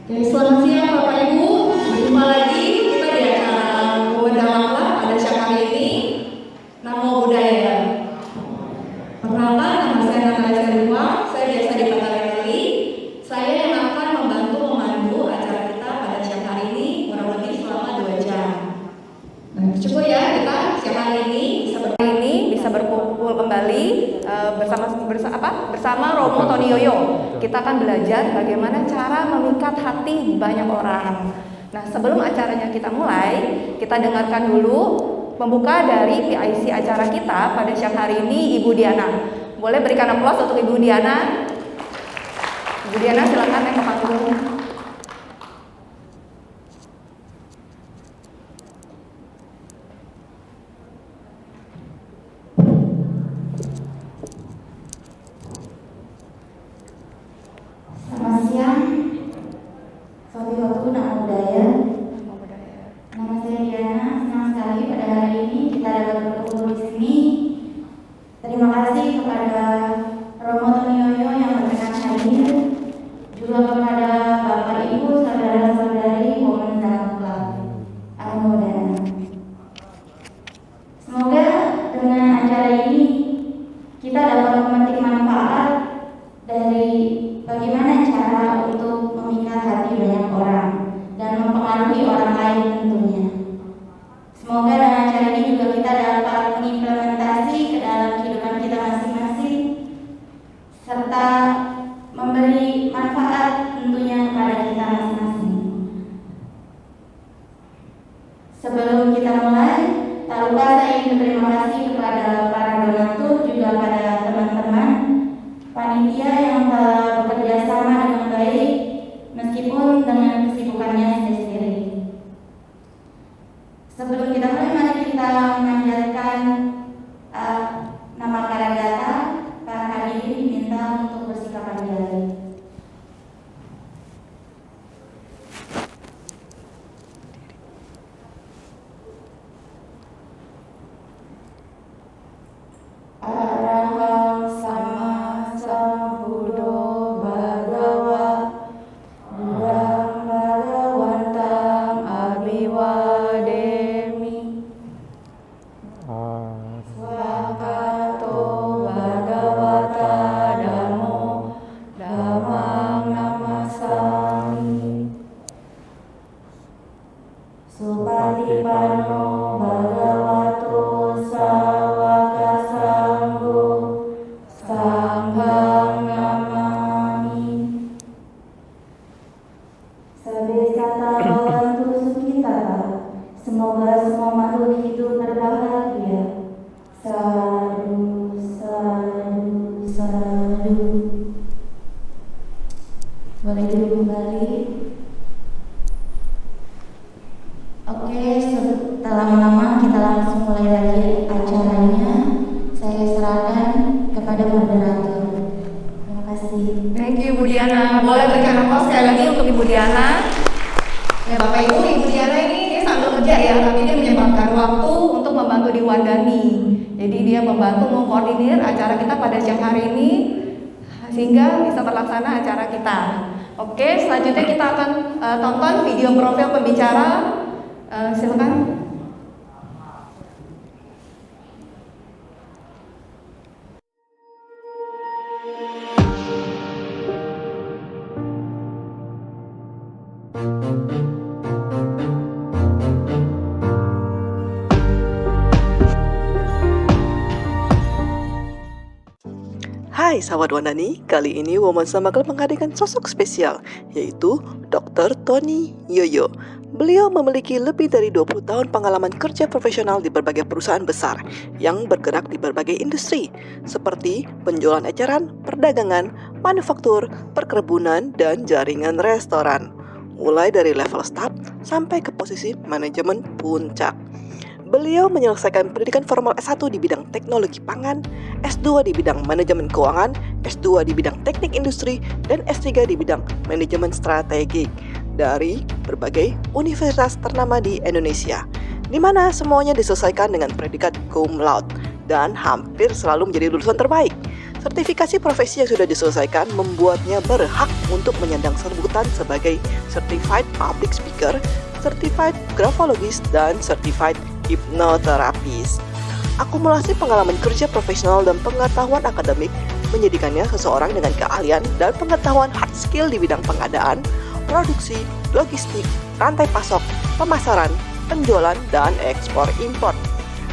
Oke, selamat siang Bapak Ibu. Berjumpa lagi kita di acara Wendalaklah pada siang hari ini. Namo Buddhaya. Perkenalkan, nama saya Natalia Serwa. Saya biasa dipanggil Nelly. Saya yang akan membantu memandu acara kita pada siang hari ini kurang lebih selama 2 jam. Nah, cukup ya kita siang hari ini bisa berkumpul kembali bersama Romo Tony Yoyo. Kita akan belajar bagaimana cara memikat hati banyak orang. Nah, sebelum acaranya kita mulai, kita dengarkan dulu pembuka dari PIC acara kita pada siang hari ini, Ibu Diana. Boleh berikan aplaus untuk Ibu Diana? Ibu Diana, silakan naik ke panggung. Selamat siang, Sobi-sobi Namo Buddhaya. Nama saya Diana. Senang sekali pada hari ini kita dapat berkumpul di sini. Terima kasih kepada Romo Tony Yoyo yang berkenan hadir, juga kepada Bapak Ibu, saudara-saudari Women Dalam Club. Alhamdulillah. Semoga dengan acara ini kita dapat memetik manfaat dari bagaimana cara untuk memikat hati banyak orang dan mempengaruhi orang lain tentunya. Semoga dengan cara ini juga kita dapat mengimplementasi ke dalam kehidupan kita masing-masing serta memberi manfaat tentunya kepada kita masing-masing. Sebelum kita mulai, tak lupa saya ingin berterima kasih kepada para donatur juga pada teman-teman panitia yang telah bekerja sama dengan baik meskipun dengan kesibukannya sendiri-sendiri. Sebelum kita mulai, mari kita memanjatkan nama Karagata. Para hadirin diminta untuk bersikap adil. Arahang sama sambuddho bhagawa Buddhang bhagawantam abhiwademi Swakato bhagavata dhammo dhammang namasami Supatipanno bhagavato sawaka sanggo sanghang namami Sabesata bawantu sukitata. Semoga semua makhluk hidup berbahagia. Sadu, sadu, sadu. Boleh duduk kembali. Oke, setelah lama kita langsung mulai lagi acaranya. Saya serahkan kepada moderator. Terima kasih. Thank you Ibu Diana. Boleh berikan aplaus sekali lagi untuk Ibu Diana. Ya Bapak Ibu, Ibu Diana ini dia sambil kerja ya, tapi dia menyempatkan waktu untuk membantu di Wandani. Jadi dia membantu mengkoordinir acara kita pada siang hari ini sehingga bisa terlaksana acara kita. Oke, selanjutnya kita akan tonton video profil pembicara. Silakan. Hai sahabat Wandani, kali ini Women Sama Club menghadirkan sosok spesial, yaitu Dr. Tony Yoyo. Beliau memiliki lebih dari 20 tahun pengalaman kerja profesional di berbagai perusahaan besar yang bergerak di berbagai industri, seperti penjualan eceran, perdagangan, manufaktur, perkebunan, dan jaringan restoran. Mulai dari level staff sampai ke posisi manajemen puncak. Beliau menyelesaikan pendidikan formal S1 di bidang teknologi pangan, S2 di bidang manajemen keuangan, S2 di bidang teknik industri, dan S3 di bidang manajemen strategik dari berbagai universitas ternama di Indonesia, di mana semuanya diselesaikan dengan predikat cum laude dan hampir selalu menjadi lulusan terbaik. Sertifikasi profesi yang sudah diselesaikan membuatnya berhak untuk menyandang sebutan sebagai Certified Public Speaker, Certified Graphologist, dan Certified Hypnotherapist. Akumulasi pengalaman kerja profesional dan pengetahuan akademik menjadikannya seseorang dengan keahlian dan pengetahuan hard skill di bidang pengadaan, produksi, logistik, rantai pasok, pemasaran, penjualan, dan ekspor-impor.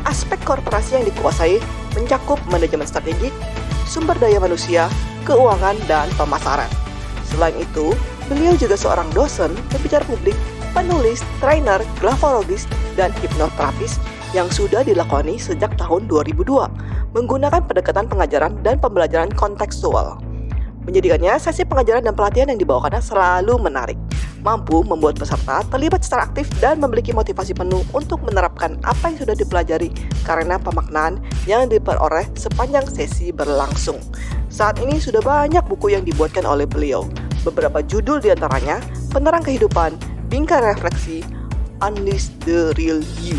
Aspek korporasi yang dikuasai mencakup manajemen strategik, sumber daya manusia, keuangan, dan pemasaran. Selain itu, beliau juga seorang dosen, pembicara publik, penulis, trainer, graphologist, dan hipnoterapis yang sudah dilakoni sejak tahun 2002, menggunakan pendekatan pengajaran dan pembelajaran kontekstual. Menjadikannya sesi pengajaran dan pelatihan yang dibawakannya selalu menarik, mampu membuat peserta terlibat secara aktif dan memiliki motivasi penuh untuk menerapkan apa yang sudah dipelajari karena pemaknaan yang diperoleh sepanjang sesi berlangsung. Saat ini sudah banyak buku yang dibuatkan oleh beliau. Beberapa judul diantaranya Penerang Kehidupan, Bingkai Refleksi, Unleash the Real You.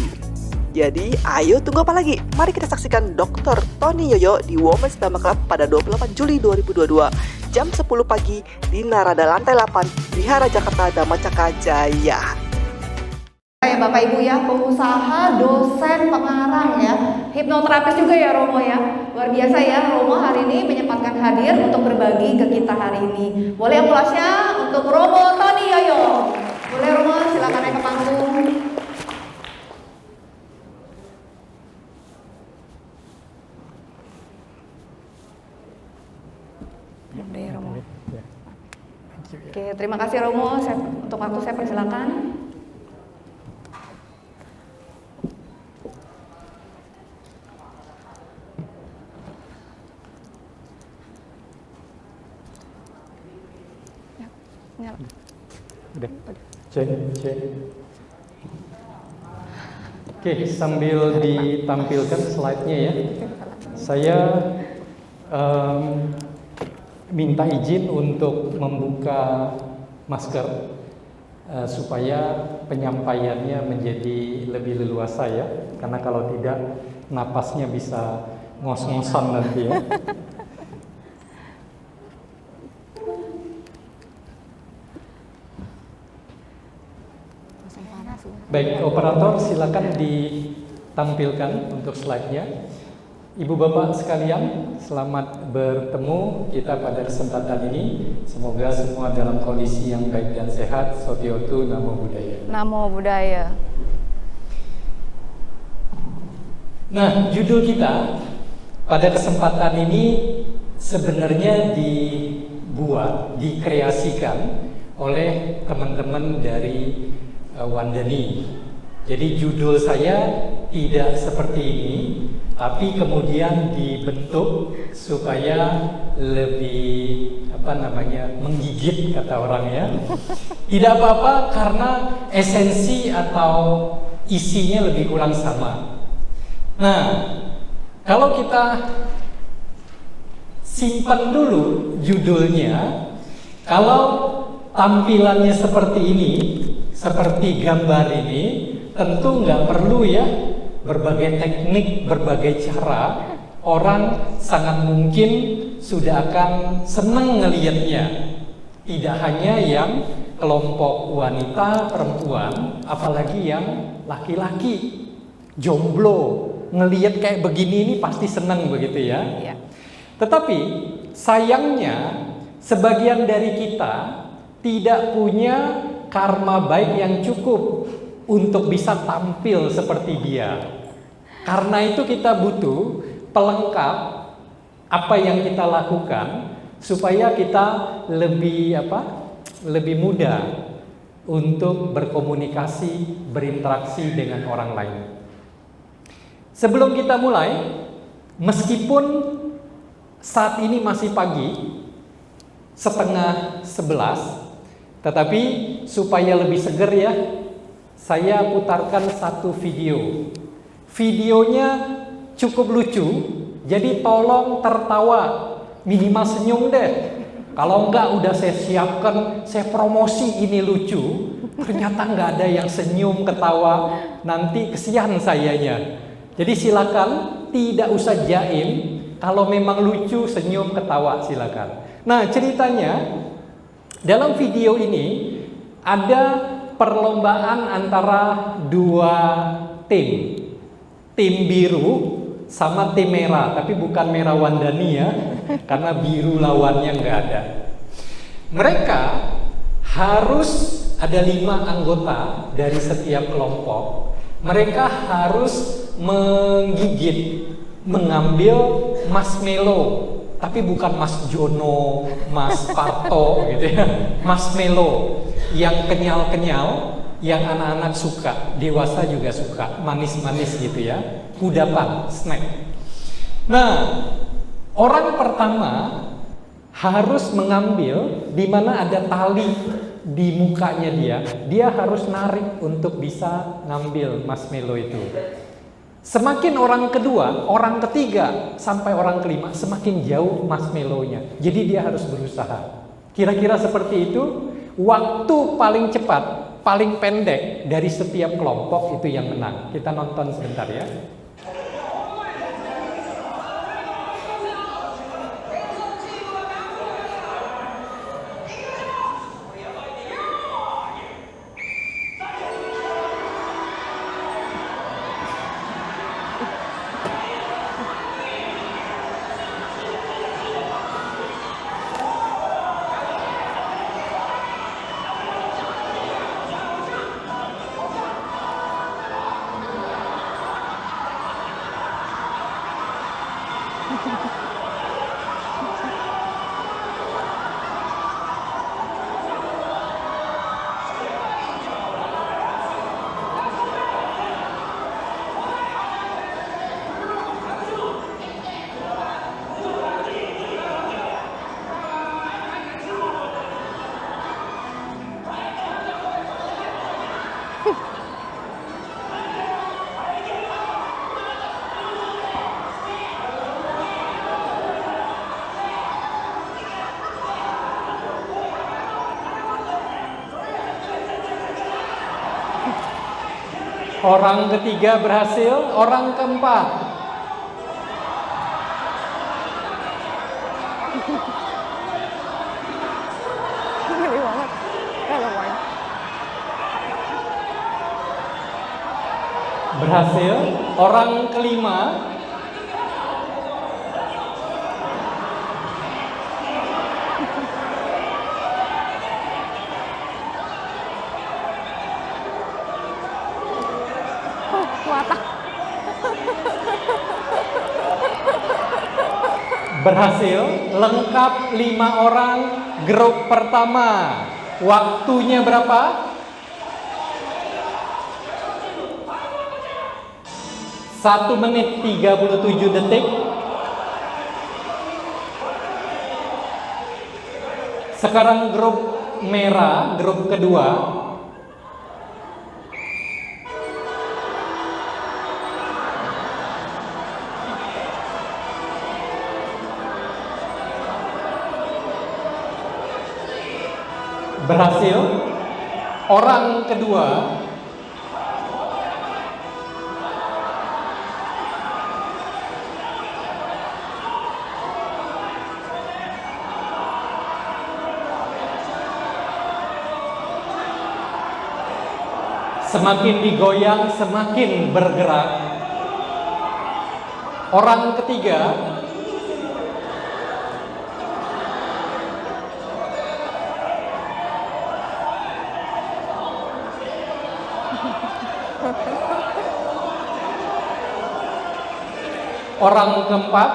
Jadi, ayo tunggu apa lagi? Mari kita saksikan Dr. Tony Yoyo di Women's Dhamma Club pada 28 Juli 2022, jam 10 pagi di Narada Lantai 8, Wihara Jakarta Dhammacakka Jaya. Bapak Ibu ya, pengusaha, dosen, pengarang ya, hipnoterapis juga ya Romo ya. Luar biasa ya, Romo hari ini menyempatkan hadir untuk berbagi ke kita hari ini. Boleh aplausnya untuk Romo Tony Yoyo. Boleh Romo, silakan naik ke panggung. Oke, terima kasih Romo. Untuk waktu saya persilakan. Ya, udah. Cek. Oke, sambil ditampilkan slide-nya ya. Saya minta izin untuk membuka masker supaya penyampaiannya menjadi lebih leluasa ya, karena kalau tidak napasnya bisa ngos-ngosan nanti ya. Baik, operator silakan ditampilkan untuk slide-nya. Ibu bapak sekalian, selamat bertemu kita pada kesempatan ini. Semoga semua dalam kondisi yang baik dan sehat. Sotiotu Namo Buddhaya. Namo Buddhaya. Nah, judul kita pada kesempatan ini sebenarnya dikreasikan oleh teman-teman dari Wandani. Jadi judul saya tidak seperti ini, tapi kemudian dibentuk supaya lebih menggigit kata orang ya. Tidak apa-apa karena esensi atau isinya lebih kurang sama. Nah, kalau kita simpan dulu judulnya, kalau tampilannya seperti ini, seperti gambar ini, tentu nggak perlu ya berbagai teknik, berbagai cara, orang sangat mungkin sudah akan senang ngelihatnya. Tidak hanya yang kelompok wanita, perempuan, apalagi yang laki-laki, jomblo, ngelihat kayak begini ini pasti senang begitu ya. Iya. Tetapi sayangnya sebagian dari kita tidak punya karma baik yang cukup untuk bisa tampil seperti dia. Karena itu kita butuh pelengkap apa yang kita lakukan supaya kita lebih mudah untuk berkomunikasi, berinteraksi dengan orang lain. Sebelum kita mulai, meskipun saat ini masih pagi, 10:30, tetapi supaya lebih seger ya, saya putarkan satu video. Videonya cukup lucu, jadi tolong tertawa, minimal senyum deh. Kalau enggak udah saya siapkan, saya promosi ini lucu, ternyata enggak ada yang senyum, ketawa, nanti kesian sayanya. Jadi silakan tidak usah jaim, Kalau memang lucu, senyum, ketawa, silakan. Nah, ceritanya dalam video ini ada perlombaan antara dua tim. Tim biru sama tim merah, tapi bukan merah Wandani ya, karena biru lawannya nggak ada. Mereka harus ada 5 anggota dari setiap kelompok. Mereka harus menggigit, mengambil marshmallow, tapi bukan Mas Jono, Mas Parto gitu ya. Marshmallow yang kenyal-kenyal, yang anak-anak suka, dewasa juga suka, manis-manis gitu ya. Kudapan, snack. Nah, orang pertama harus mengambil di mana ada tali di mukanya dia harus narik untuk bisa ngambil marshmallow itu. Semakin orang kedua, orang ketiga, sampai orang kelima, semakin jauh marshmallow-nya. Jadi dia harus berusaha. Kira-kira seperti itu. Waktu paling cepat, paling pendek dari setiap kelompok itu yang menang. Kita nonton sebentar ya. Orang ketiga berhasil, orang keempat. Berhasil, orang kelima. Berhasil, lengkap 5 orang grup pertama. Waktunya berapa? 1 menit 37 detik. Sekarang grup merah, grup kedua. Berhasil, orang kedua. Semakin digoyang, semakin bergerak. Orang ketiga. Orang keempat.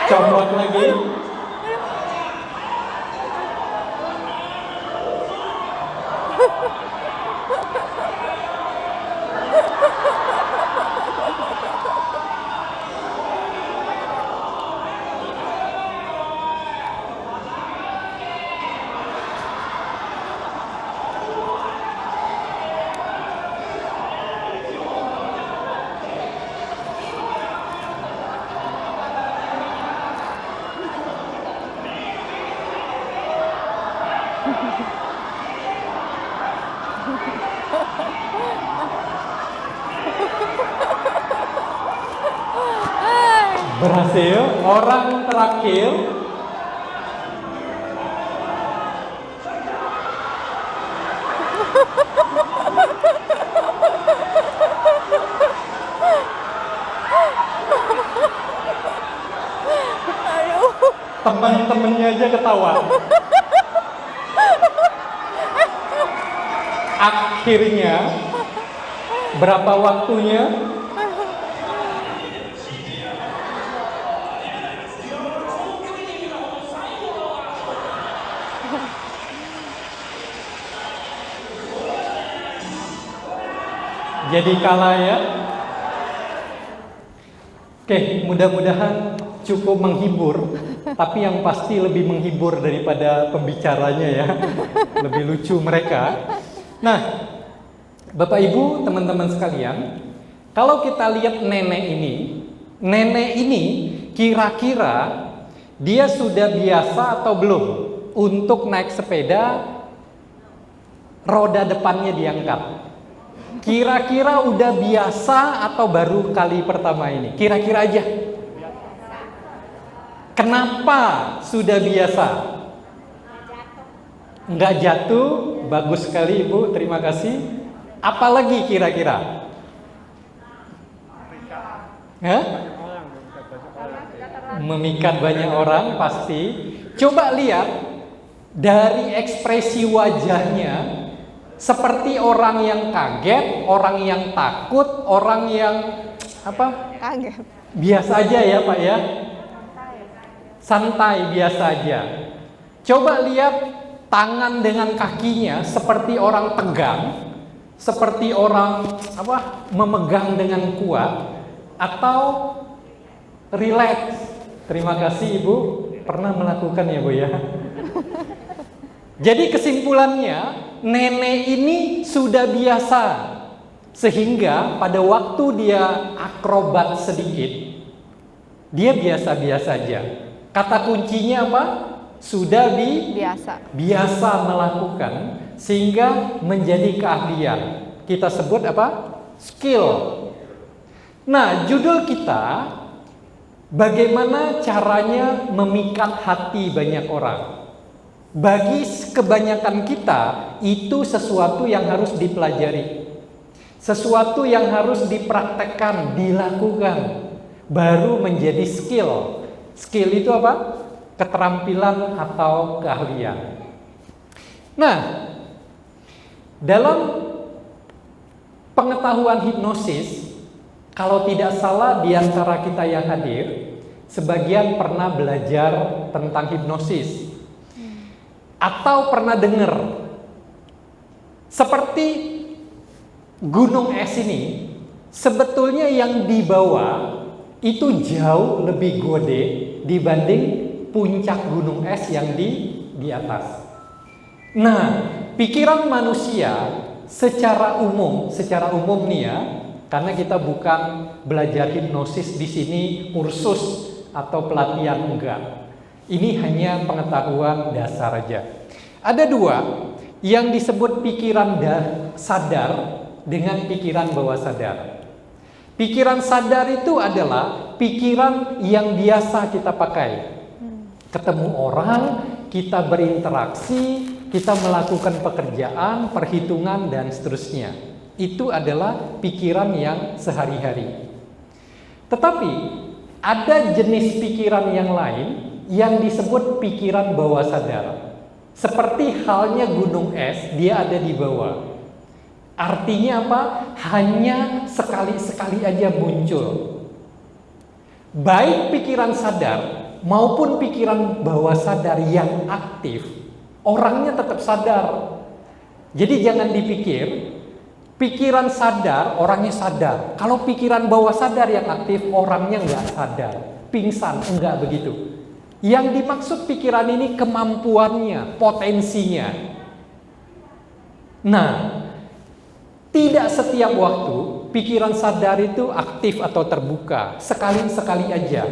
Comot lagi. Berhasil. Orang terakhir. Teman-temannya aja ketawa. Akhirnya, berapa waktunya? Jadi kalah ya. Oke, mudah-mudahan cukup menghibur, tapi yang pasti lebih menghibur daripada pembicaranya ya. Lebih lucu mereka. Nah, Bapak Ibu, teman-teman sekalian, kalau kita lihat nenek ini kira-kira dia sudah biasa atau belum untuk naik sepeda roda depannya diangkat? Kira-kira udah biasa atau baru kali pertama ini? Kira-kira aja. Kenapa sudah biasa? Nggak jatuh, bagus sekali Ibu, terima kasih. Apalagi kira-kira? Memikat banyak orang pasti. Coba lihat dari ekspresi wajahnya. Seperti orang yang kaget, orang yang takut, orang yang apa? Kaget. Biasa aja ya Pak ya. Santai biasa aja. Coba lihat tangan dengan kakinya seperti orang tegang, seperti orang memegang dengan kuat atau relax. Terima kasih Ibu pernah melakukan ya Bu ya. Jadi kesimpulannya, nenek ini sudah biasa, sehingga pada waktu dia akrobat sedikit, dia biasa-biasa aja. Kata kuncinya apa? Sudah biasa melakukan, sehingga menjadi keahlian. Kita sebut apa? Skill. Nah, judul kita, bagaimana caranya memikat hati banyak orang. Bagi kebanyakan kita, itu sesuatu yang harus dipelajari. Sesuatu yang harus dipraktekkan, dilakukan. Baru menjadi skill. Skill itu apa? Keterampilan atau keahlian. Nah, dalam pengetahuan hipnosis, kalau tidak salah di antara kita yang hadir, sebagian pernah belajar tentang hipnosis. Atau pernah dengar seperti gunung es ini, sebetulnya yang di bawah itu jauh lebih gede dibanding puncak gunung es yang di atas. Nah, pikiran manusia secara umum nih ya, karena kita bukan belajar hipnosis di sini kursus atau pelatihan, enggak. Ini hanya pengetahuan dasar aja. Ada dua yang disebut pikiran sadar dengan pikiran bawah sadar. Pikiran sadar itu adalah pikiran yang biasa kita pakai. Ketemu orang, kita berinteraksi, kita melakukan pekerjaan, perhitungan, dan seterusnya. Itu adalah pikiran yang sehari-hari. Tetapi ada jenis pikiran yang lain yang disebut pikiran bawah sadar. Seperti halnya gunung es, dia ada di bawah. Artinya apa? Hanya sekali-sekali aja muncul. Baik pikiran sadar maupun pikiran bawah sadar yang aktif, orangnya tetap sadar. Jadi jangan dipikir pikiran sadar, orangnya sadar. Kalau pikiran bawah sadar yang aktif, orangnya nggak sadar, pingsan, enggak begitu. Yang dimaksud pikiran ini kemampuannya, potensinya. Nah, tidak setiap waktu pikiran sadar itu aktif atau terbuka, sekali-sekali aja.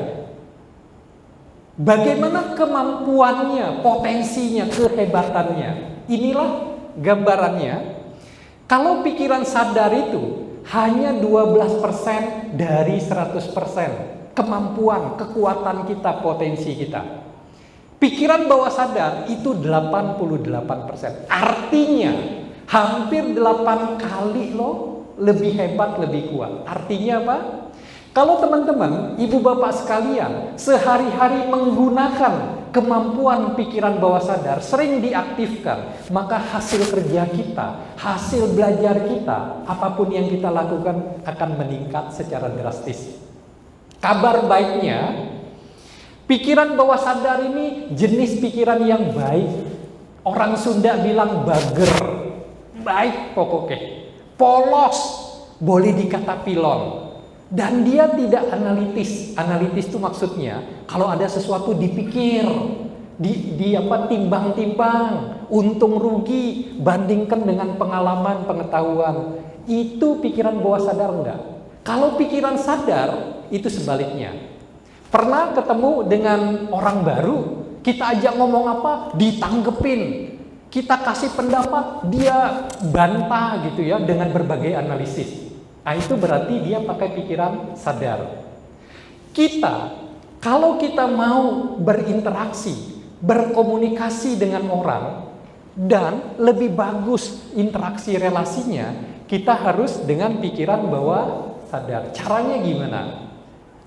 Bagaimana kemampuannya, potensinya, kehebatannya? Inilah gambarannya. Kalau pikiran sadar itu hanya 12% dari 100%. kemampuan, kekuatan kita, potensi kita. Pikiran bawah sadar itu 88%. Artinya hampir 8 kali loh lebih hebat, lebih kuat. Artinya apa? Kalau teman-teman, ibu bapak sekalian sehari-hari menggunakan kemampuan pikiran bawah sadar sering diaktifkan, maka hasil kerja kita, hasil belajar kita, apapun yang kita lakukan akan meningkat secara drastis. Kabar baiknya, pikiran bawah sadar ini jenis pikiran yang baik. Orang Sunda bilang bager, baik pokoknya, polos, boleh dikata pilon. Dan dia tidak analitis. Analitis itu maksudnya kalau ada sesuatu dipikir, timbang-timbang, untung rugi, bandingkan dengan pengalaman, pengetahuan. Itu pikiran bawah sadar enggak? Kalau pikiran sadar itu sebaliknya. Pernah ketemu dengan orang baru, kita ajak ngomong apa, ditanggepin. Kita kasih pendapat, dia bantah gitu ya dengan berbagai analisis. Nah, itu berarti dia pakai pikiran sadar. Kalau kita mau berinteraksi, berkomunikasi dengan orang, dan lebih bagus interaksi relasinya, kita harus dengan pikiran bawah sadar. Caranya gimana?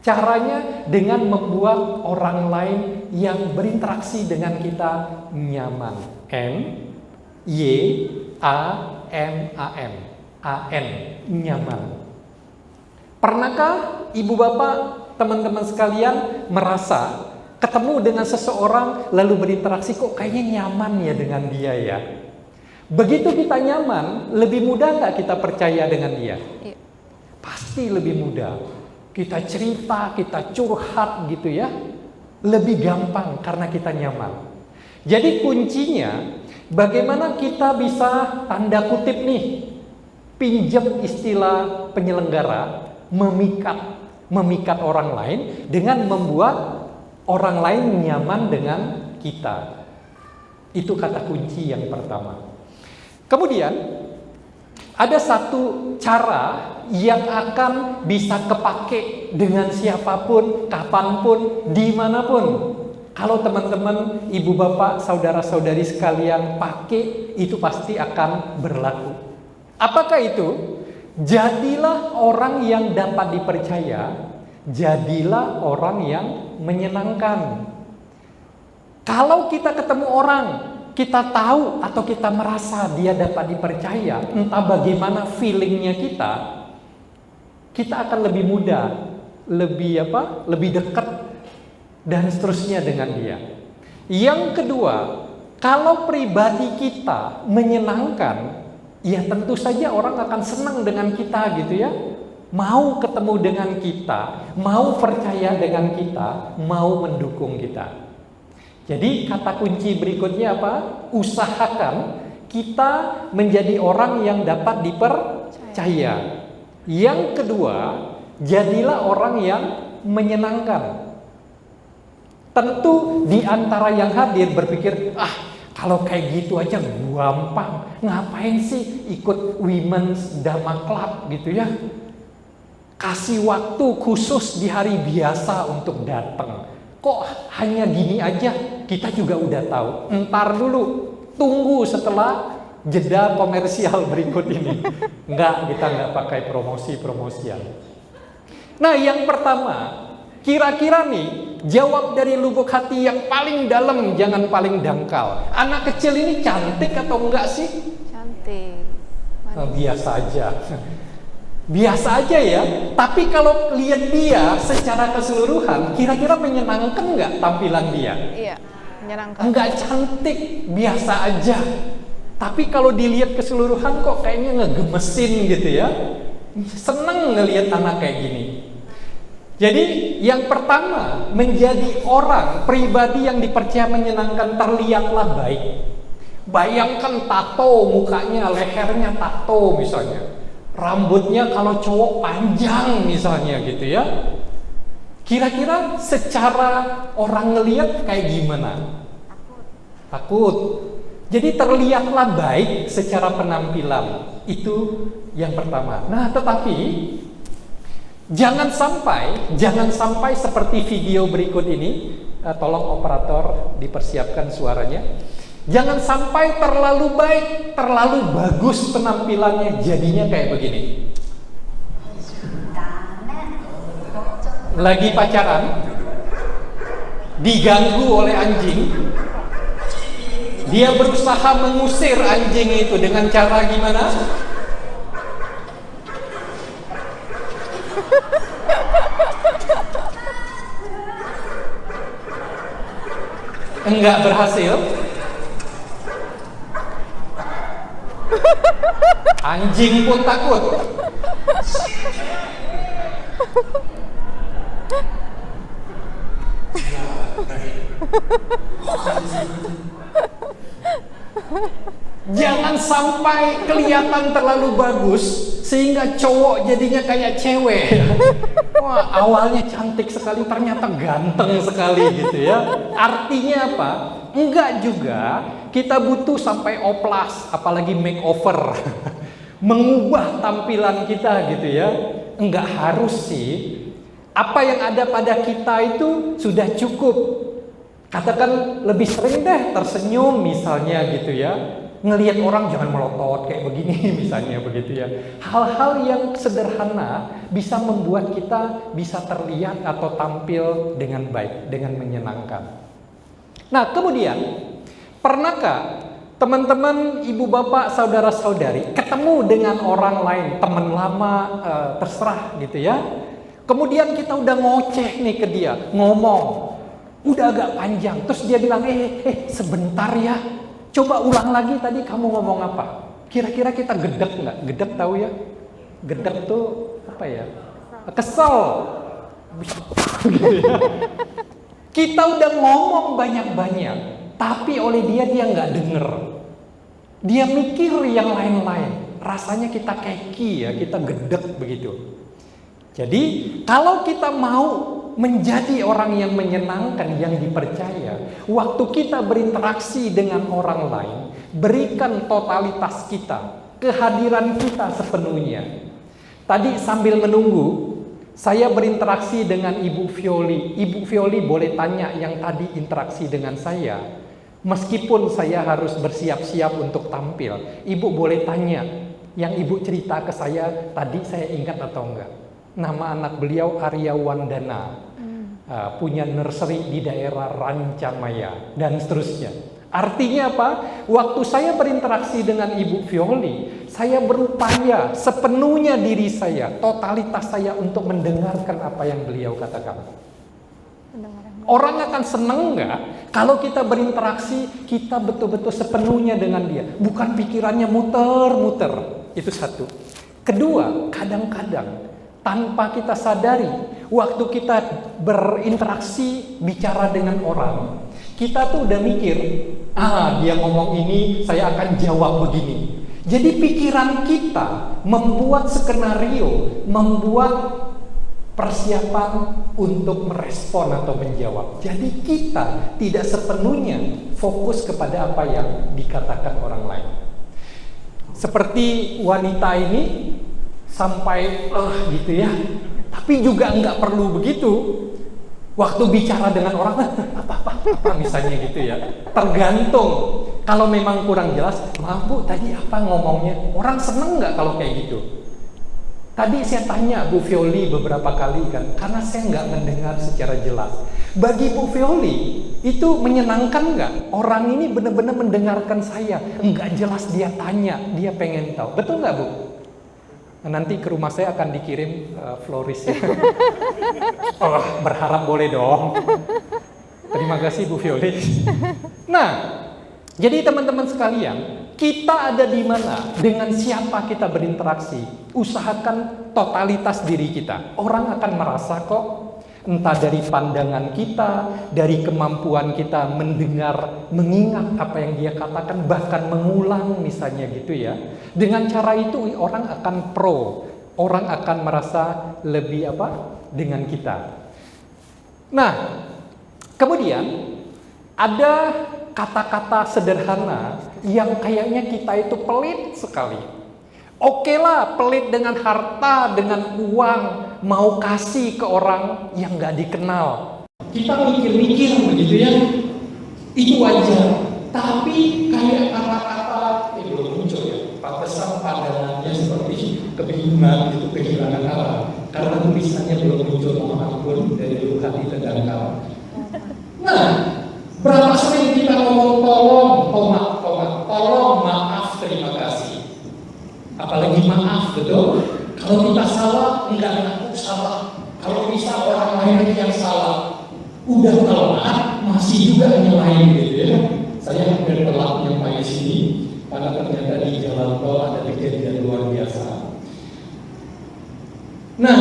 Caranya dengan membuat orang lain yang berinteraksi dengan kita nyaman. N-Y-A-M-A-N. Nyaman. Pernahkah ibu bapak, teman-teman sekalian merasa ketemu dengan seseorang lalu berinteraksi kok kayaknya nyaman ya dengan dia ya? Begitu kita nyaman, lebih mudah nggak kita percaya dengan dia? Iya. Pasti lebih mudah. Kita cerita, kita curhat gitu ya, lebih gampang karena kita nyaman. Jadi kuncinya bagaimana kita bisa tanda kutip nih, pinjam istilah penyelenggara, memikat orang lain dengan membuat orang lain nyaman dengan kita. Itu kata kunci yang pertama. Kemudian ada satu cara yang akan bisa kepake dengan siapapun, kapanpun, dimanapun. Kalau teman-teman, ibu bapak, saudara-saudari sekalian pakai, itu pasti akan berlaku. Apakah itu? Jadilah orang yang dapat dipercaya, jadilah orang yang menyenangkan. Kalau kita ketemu orang, kita tahu atau kita merasa dia dapat dipercaya, entah bagaimana feelingnya kita akan lebih mudah, lebih dekat dan seterusnya dengan dia. Yang kedua, kalau pribadi kita menyenangkan, ya tentu saja orang akan senang dengan kita gitu ya. Mau ketemu dengan kita, mau percaya dengan kita, mau mendukung kita. Jadi kata kunci berikutnya apa? Usahakan kita menjadi orang yang dapat dipercaya. Yang kedua, jadilah orang yang menyenangkan. Tentu di antara yang hadir berpikir, kalau kayak gitu aja gampang, ngapain sih ikut Women's Dharma Club gitu ya? Kasih waktu khusus di hari biasa untuk datang. Kok hanya gini aja? Kita juga udah tahu. Entar dulu, tunggu setelah jeda komersial berikut ini. Kita nggak pakai promosi-promosian. Nah, yang pertama, kira-kira nih, jawab dari lubuk hati yang paling dalam, jangan paling dangkal. Anak kecil ini cantik atau enggak sih? Cantik. Biasa aja. Biasa aja ya. Tapi kalau lihat dia secara keseluruhan, kira-kira menyenangkan nggak tampilan dia? Iya, menyenangkan. Enggak cantik, biasa aja. Tapi kalau dilihat keseluruhan kok kayaknya ngegemesin gitu ya. Seneng ngelihat anak kayak gini. Jadi yang pertama, menjadi orang pribadi yang dipercaya menyenangkan, terlihatlah baik. Bayangkan tato mukanya, lehernya tato misalnya. Rambutnya kalau cowok panjang misalnya gitu ya. Kira-kira secara orang ngelihat kayak gimana? Takut. Jadi terlihatlah baik secara penampilan. Itu yang pertama. Nah, tetapi Jangan sampai seperti video berikut ini. Tolong operator dipersiapkan suaranya. Jangan sampai terlalu baik, terlalu bagus penampilannya, jadinya kayak begini. Lagi pacaran, diganggu oleh anjing, dia berusaha mengusir anjing itu dengan cara gimana? Enggak berhasil. Anjing pun takut. Jangan sampai kelihatan terlalu bagus sehingga cowok jadinya kayak cewek. Wah, awalnya cantik sekali ternyata ganteng sekali gitu ya. Artinya apa? Enggak juga. Kita butuh sampai oplas, apalagi makeover. Mengubah tampilan kita gitu ya. Enggak harus sih. Apa yang ada pada kita itu sudah cukup. Katakan lebih sering deh tersenyum misalnya gitu ya. Ngelihat orang jangan melotot kayak begini misalnya begitu ya. Hal-hal yang sederhana bisa membuat kita bisa terlihat atau tampil dengan baik, dengan menyenangkan. Nah, kemudian pernahkah teman-teman, ibu bapak, saudara-saudari ketemu dengan orang lain, teman lama, terserah gitu ya. Kemudian kita udah ngoceh nih ke dia, ngomong udah agak panjang, terus dia bilang sebentar ya, coba ulang lagi tadi kamu ngomong apa? Kira-kira kita gedek nggak? Gedek tahu ya? Gedek tuh apa ya? Kesel. Gitu ya. Kita udah ngomong banyak-banyak, tapi oleh dia nggak denger. Dia mikir yang lain-lain. Rasanya kita keki ya, kita gedek begitu. Jadi kalau kita mau menjadi orang yang menyenangkan, yang dipercaya, waktu kita berinteraksi dengan orang lain, berikan totalitas kita, kehadiran kita sepenuhnya. Tadi sambil menunggu, saya berinteraksi dengan Ibu Violi. Ibu Violi boleh tanya yang tadi interaksi dengan saya. Meskipun saya harus bersiap-siap untuk tampil, Ibu boleh tanya yang Ibu cerita ke saya tadi, saya ingat atau enggak. Nama anak beliau Arya Wandana, punya nursery di daerah Rancamaya dan seterusnya. Artinya apa? Waktu saya berinteraksi dengan Ibu Violi, saya berupaya sepenuhnya diri saya, totalitas saya untuk mendengarkan apa yang beliau katakan. Orang akan seneng nggak kalau kita berinteraksi, kita betul-betul sepenuhnya dengan dia, bukan pikirannya muter-muter. Itu satu. Kedua, kadang-kadang tanpa kita sadari, waktu kita berinteraksi, bicara dengan orang, kita tuh udah mikir, dia ngomong ini, saya akan jawab begini. Jadi pikiran kita membuat skenario, membuat persiapan untuk merespon atau menjawab. Jadi kita tidak sepenuhnya fokus kepada apa yang dikatakan orang lain. Seperti wanita ini, sampai gitu ya, tapi juga nggak perlu begitu. Waktu bicara dengan orang apa misalnya gitu ya, tergantung. Kalau memang kurang jelas, maaf Bu, tadi apa ngomongnya? Orang seneng nggak kalau kayak gitu? Tadi saya tanya Bu Violi beberapa kali kan, karena saya nggak mendengar secara jelas. Bagi Bu Violi itu menyenangkan nggak? Orang ini benar-benar mendengarkan saya, nggak jelas dia tanya, dia pengen tahu. Betul nggak Bu? Nanti ke rumah saya akan dikirim floris ya. Berharap boleh dong. Terima kasih Bu Violi. Nah, jadi teman-teman sekalian, kita ada di mana, dengan siapa kita berinteraksi, usahakan totalitas diri kita. Orang akan merasa kok, entah dari pandangan kita, dari kemampuan kita mendengar, mengingat apa yang dia katakan, bahkan mengulang misalnya gitu ya. Dengan cara itu orang akan pro, orang akan merasa lebih dengan kita. Nah, kemudian ada kata-kata sederhana yang kayaknya kita itu pelit sekali. Oke lah, pelit dengan harta, dengan uang, mau kasih ke orang yang gak dikenal. Kita mikir-mikir begitu ya, itu wajar. Tapi kayak kata-kata belum muncul ya, pantesan pandangannya seperti kebingungan gitu, kehilangan arah. Karena tulisannya belum muncul, mohon ampun dari lubuk hati terdangkal. Nah, berapa sering kita ngomong tolong, maaf, terima kasih. Apalagi maaf, betul? Kalau kita salah, enggak ngaku salah. Kalau bisa orang lain yang salah, udah telat, masih juga nyalain gitu ya. Saya hampir telat nyampai di sini, karena ternyata di jalan tol ada kejadian luar biasa. Nah,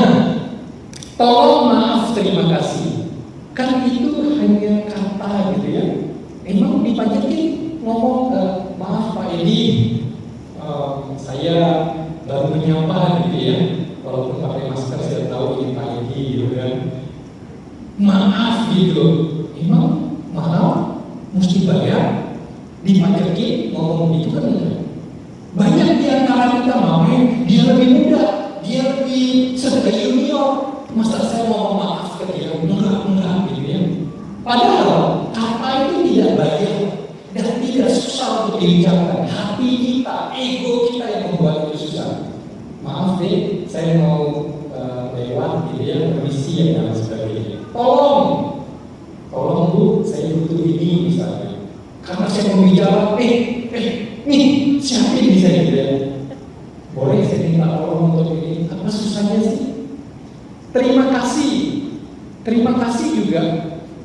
tolong, maaf, terima kasih. Kan itu hanya kata gitu ya. Emang dipajakin ngomong maaf Pak Edi, saya baru menyapa gitu ya, walaupun pakai masker saya tahu ini Pak Edi gitu kan. Maaf gitu, emang mahal, mesti bayar, dipajakin ngomong gitu kan enggak. Banyak di antara kita main, dia lebih muda, dia lebih sebagai junior, masa saya mau maaf ke dia, enggak gitu ya. Padahal kata itu tidak bayar dan tidak susah untuk diucapkan. Hati kita, ego kita yang membuat itu susah. Maaf deh, saya mau lewat gitu ya, permisi dan sebagainya. Tolong Bu, saya butuh ini misalnya. Karena saya mau bicara, nih siapin bisa gitu ya. Boleh saya minta tolong untuk ini? Apa susahnya sih? Terima kasih juga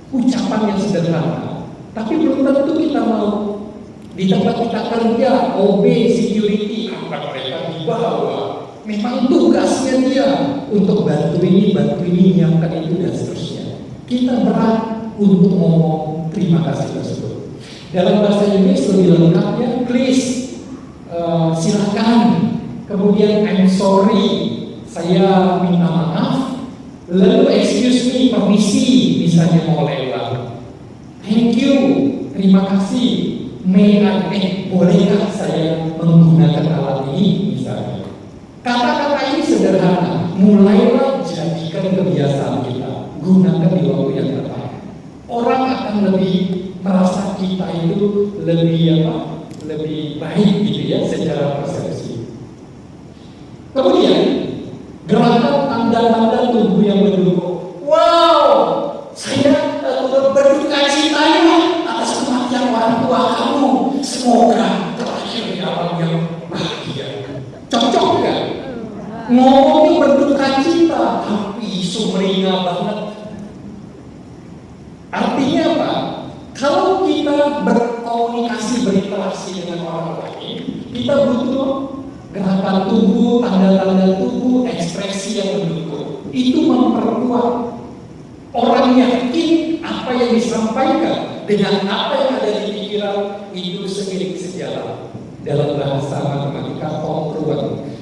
ucapan yang sederhana. Tapi belum tentu kita mau di tempat kita kerja, OB, security, apa mereka dibawa. Memang tugasnya dia untuk bantu ini, menyiapkan itu dan seterusnya. Kita berat untuk ngomong terima kasih tersebut. Dalam bahasa Inggris lebih lengkapnya, please, silakan. Kemudian I'm sorry, saya minta maaf. Lalu excuse me, permisi, misalnya mau lewat. Thank you, terima kasih. Bolehkah saya menggunakan alat ini misalnya? Kata-kata ini sederhana, mulailah jadikan kebiasaan kita, gunakan di waktu yang tepat. Orang akan lebih merasa kita itu lebih baik gitu ya secara persepsi. Kemudian gerakan tanda-tanda tubuh yang mendukung. Wow, saya berduka cita atas kematian orang tua kamu. Semoga terakhir di alam yang bahagia. Cocok nggak? Ngomongnya berduka cita, tapi sumringah banget. Artinya apa? Kalau kita berkomunikasi, berinteraksi dengan orang lain, kita butuh gerakan tubuh, tanda-tanda tubuh, ekspresi yang mendukung. Itu memperkuat. Orang yakin apa yang disampaikan dengan apa yang ada di pikiran itu seiring sejalan. Dalam bahasa matematika,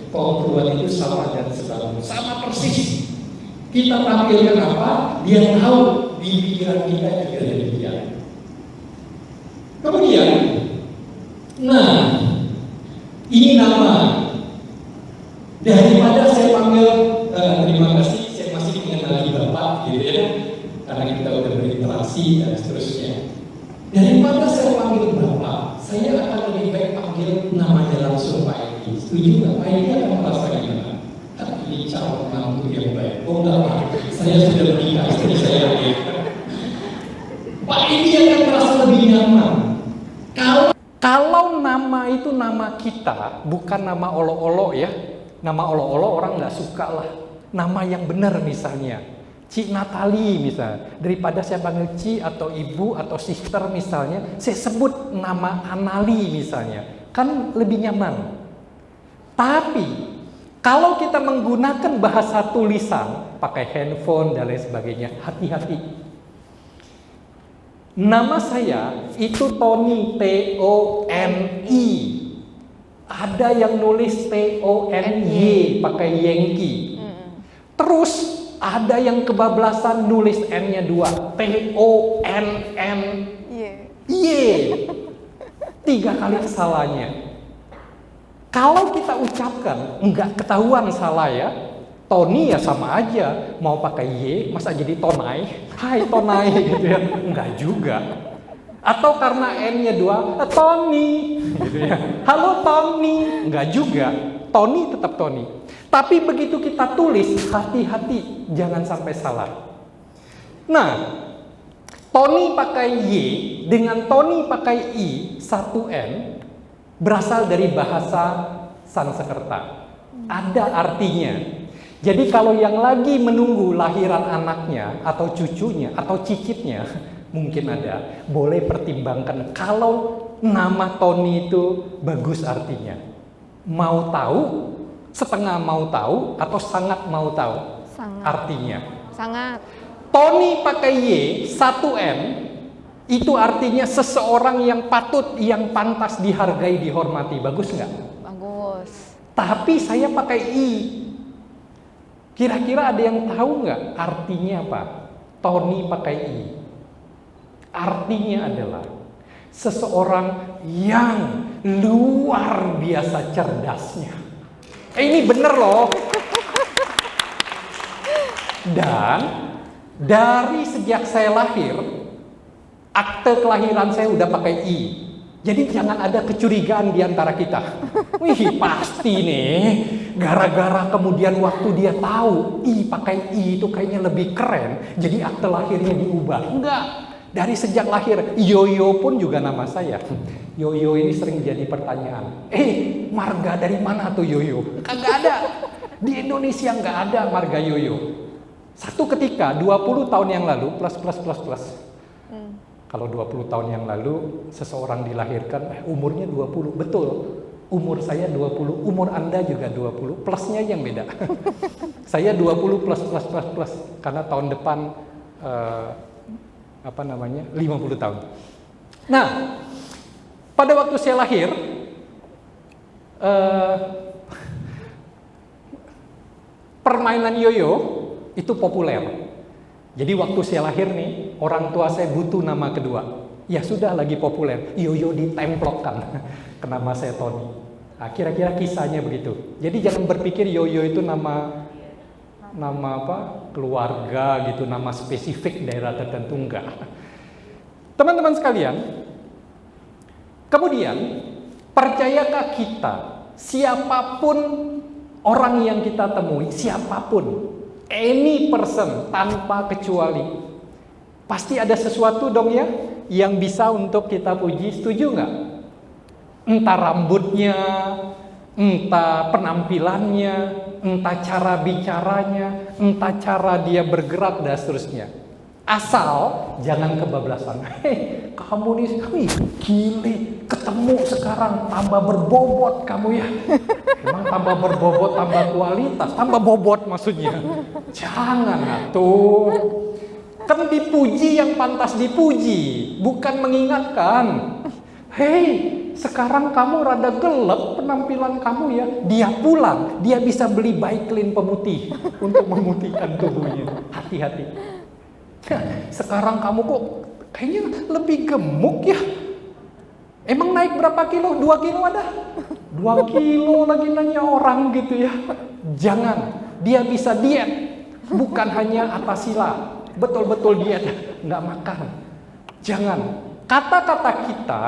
kongruan itu sama dan sebagainya. Sama persis. Kita tampilkan apa, dia tahu di pikiran kita juga demikian. Kemudian, nah, ini nama. Daripada saya panggil terima kasih, saya masih mengenali Bapak, gitu ya, karena kita udah berinteraksi dan seterusnya. Daripada saya panggil Bapak, saya akan lebih baik panggil namanya langsung Pak Edi. Setuju nggak? Pak Edi akan merasa gimana? Ini calon mantu yang baik. Oh enggak Pak, saya sudah menikah, istri saya Pak Edi akan merasa lebih nyaman. Kalau nama itu nama kita, bukan nama olo-olo ya. Nama olo-olo orang nggak suka lah. Nama yang benar misalnya, Ci Natali misalnya. Daripada saya panggil Ci atau Ibu atau Sister misalnya, saya sebut nama Anali misalnya. Kan lebih nyaman. Tapi kalau kita menggunakan bahasa tulisan, pakai handphone dan lain sebagainya, hati-hati. Nama saya itu Tony, T-O-N-I. Ada yang nulis T-O-N-Y, pakai Yankee. Terus ada yang kebablasan nulis N-nya 2, T-O-N-N-Y. 3 kali salahnya. Kalau kita ucapkan nggak ketahuan salah ya, Tony ya sama aja, mau pakai Y masa jadi Tonai, hai Tonai gitu ya, enggak juga. Atau karena N-nya 2, Tony gitu ya, halo Tony, enggak juga, Tony tetap Tony. Tapi begitu kita tulis, hati-hati jangan sampai salah. Nah, Tony pakai Y dengan Tony pakai I, satu N, berasal dari bahasa Sanskerta. Ada artinya. Jadi kalau yang lagi menunggu lahiran anaknya atau cucunya atau cicitnya, mungkin ada, boleh pertimbangkan kalau nama Tony itu bagus artinya. Mau tahu, setengah mau tahu, atau sangat mau tahu Sangat. artinya. Sangat. Tony pakai Y, satu N, itu artinya seseorang yang patut, yang pantas dihargai, dihormati. Bagus nggak? Bagus. Tapi saya pakai I. Kira-kira ada yang tahu nggak artinya apa? Tony pakai I. Artinya adalah seseorang yang luar biasa cerdasnya. Ini bener loh. Dan dari sejak saya lahir, akte kelahiran saya udah pakai I. Jadi jangan ada kecurigaan di antara kita. Wih, pasti nih, gara-gara kemudian waktu dia tahu pakai I itu kayaknya lebih keren, jadi akte lahirnya diubah. Enggak. Dari sejak lahir, Yoyo pun juga nama saya. Yoyo ini sering jadi pertanyaan. Marga dari mana tuh Yoyo? Kagak ada. Di Indonesia nggak ada marga Yoyo. Satu ketika 20 tahun yang lalu plus. Kalau 20 tahun yang lalu seseorang dilahirkan umurnya 20. Betul. Umur saya 20, umur Anda juga 20. Plusnya yang beda. Saya 20 plus karena tahun depan 50 tahun. Nah, pada waktu saya lahir permainan yoyo itu populer. Jadi waktu saya lahir nih, orang tua saya butuh nama kedua. Ya sudah, lagi populer, yoyo ditemplokkan ke nama saya Tony. Nah, kira-kira kisahnya begitu. Jadi jangan berpikir yoyo itu nama keluarga gitu, nama spesifik daerah tertentu, enggak. Teman-teman sekalian, kemudian percayakah kita, siapapun orang yang kita temui, siapapun, any person tanpa kecuali, pasti ada sesuatu dong ya yang bisa untuk kita puji. Setuju nggak? Entah rambutnya, entah penampilannya, entah cara bicaranya, entah cara dia bergerak dan seterusnya. Asal jangan kebablasan. Kamu nih, gile, ketemu sekarang tambah berbobot kamu ya. Emang tambah berbobot, tambah kualitas, tambah bobot maksudnya. Jangan atuh. Kan dipuji yang pantas dipuji, bukan mengingatkan. Sekarang kamu rada gelap penampilan kamu ya. Dia pulang, dia bisa beli Baiklin pemutih untuk memutihkan tubuhnya. Hati-hati. Sekarang kamu kok kayaknya lebih gemuk ya. Emang naik berapa kilo? 2 kilo ada? 2 kilo lagi nanya orang gitu ya. Jangan, dia bisa diet. Bukan hanya atasila, betul-betul diet, nggak makan. Jangan. Kata-kata kita,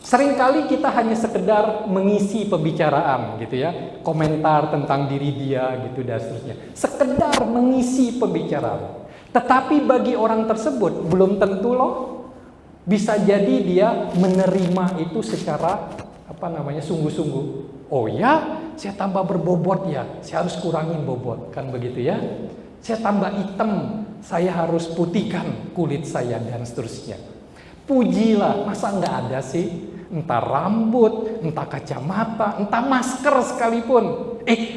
seringkali kita hanya sekedar mengisi pembicaraan gitu ya. Komentar tentang diri dia gitu dan seterusnya. Sekedar mengisi pembicaraan. Tetapi bagi orang tersebut belum tentu loh. Bisa jadi dia menerima itu secara sungguh-sungguh. Oh ya, saya tambah berbobot ya, saya harus kurangin bobot, kan begitu ya. Saya tambah hitam, saya harus putihkan kulit saya dan seterusnya. Pujilah, masa nggak ada sih? Entah rambut, entah kacamata, entah masker sekalipun.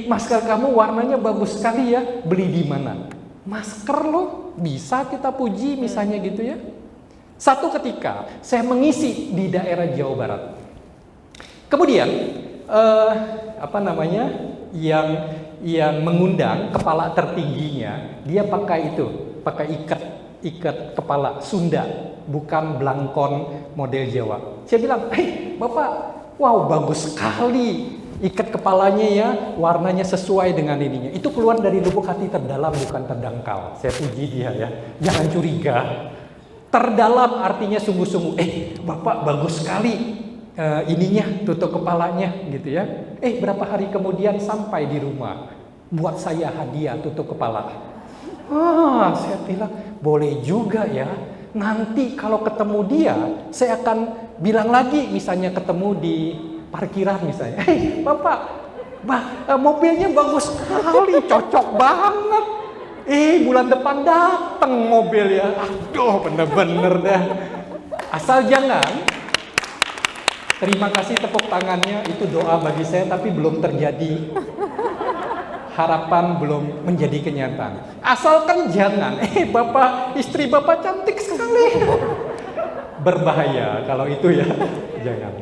Masker kamu warnanya bagus sekali ya, beli di mana? Masker loh, bisa kita puji misalnya gitu ya. Satu ketika saya mengisi di daerah Jawa Barat. Kemudian yang mengundang kepala tertingginya, dia pakai ikat kepala Sunda, bukan belangkon model Jawa. Saya bilang, Bapak, wow bagus sekali ikat kepalanya ya, warnanya sesuai dengan ininya. Itu keluar dari lubuk hati terdalam, bukan terdangkal. Saya puji dia ya, jangan curiga. Terdalam artinya sungguh-sungguh. Bapak bagus sekali ininya, tutup kepalanya gitu ya. Berapa hari kemudian sampai di rumah, buat saya hadiah tutup kepala. Saya bilang boleh juga ya. Nanti kalau ketemu dia, saya akan bilang lagi, misalnya ketemu di parkiran misalnya. Bapak, mobilnya bagus sekali, cocok banget. Bulan depan datang mobil ya. Aduh, bener-bener dah. Asal jangan. Terima kasih tepuk tangannya, itu doa bagi saya tapi belum terjadi. Harapan belum menjadi kenyataan. Asalkan jangan, bapak, istri bapak cantik sekali. Berbahaya kalau itu ya, jangan.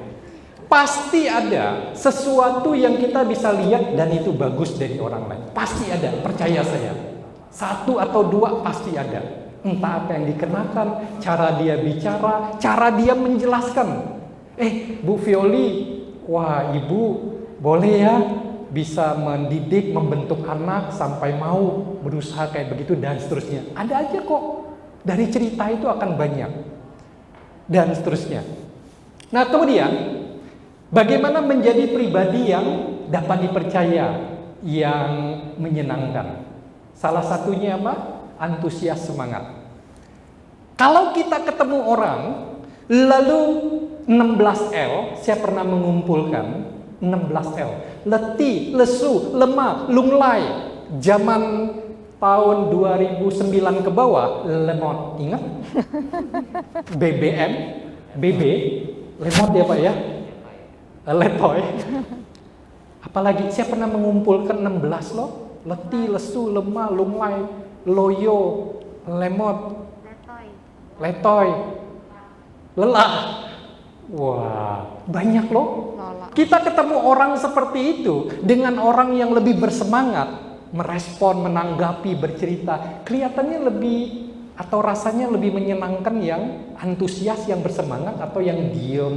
Pasti ada sesuatu yang kita bisa lihat dan itu bagus dari orang lain. Pasti ada, percaya saya. Satu atau dua pasti ada. Entah apa yang dikenakan, cara dia bicara, cara dia menjelaskan. Bu Violi, wah ibu boleh ya bisa mendidik, membentuk anak sampai mau berusaha kayak begitu dan seterusnya. Ada aja kok. Dari cerita itu akan banyak. Dan seterusnya. Nah kemudian, bagaimana menjadi pribadi yang dapat dipercaya, yang menyenangkan? Salah satunya apa? Antusias, semangat. Kalau kita ketemu orang, lalu 16L, saya pernah mengumpulkan 16L. Letih, lesu, lemah, lunglai. Zaman tahun 2009 ke bawah, lemot. Ingat? BBM, BB, lemot ya Pak ya? Letoy. Apalagi saya pernah mengumpulkan 16 loh. Letih, lesu, lemah, lunglai, loyo, lemot, letoy, lelah. Wah, banyak loh. Kita ketemu orang seperti itu dengan orang yang lebih bersemangat, merespon, menanggapi, bercerita. Kelihatannya lebih atau rasanya lebih menyenangkan yang antusias, yang bersemangat atau yang diem,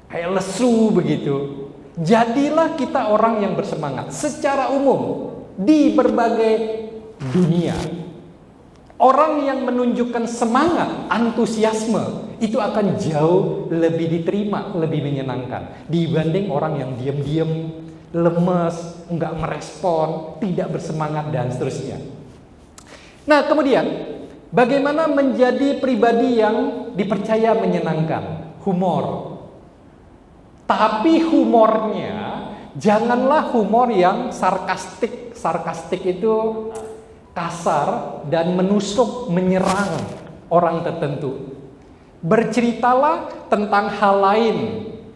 kayak lesu begitu. Jadilah kita orang yang bersemangat. Secara umum di berbagai dunia, orang yang menunjukkan semangat, antusiasme, itu akan jauh lebih diterima, lebih menyenangkan dibanding orang yang diam-diam, lemes, enggak merespon, tidak bersemangat dan seterusnya. Nah, kemudian bagaimana menjadi pribadi yang dipercaya menyenangkan? Humor. Tapi humornya janganlah humor yang sarkastik. Sarkastik itu kasar dan menusuk, menyerang orang tertentu. Berceritalah tentang hal lain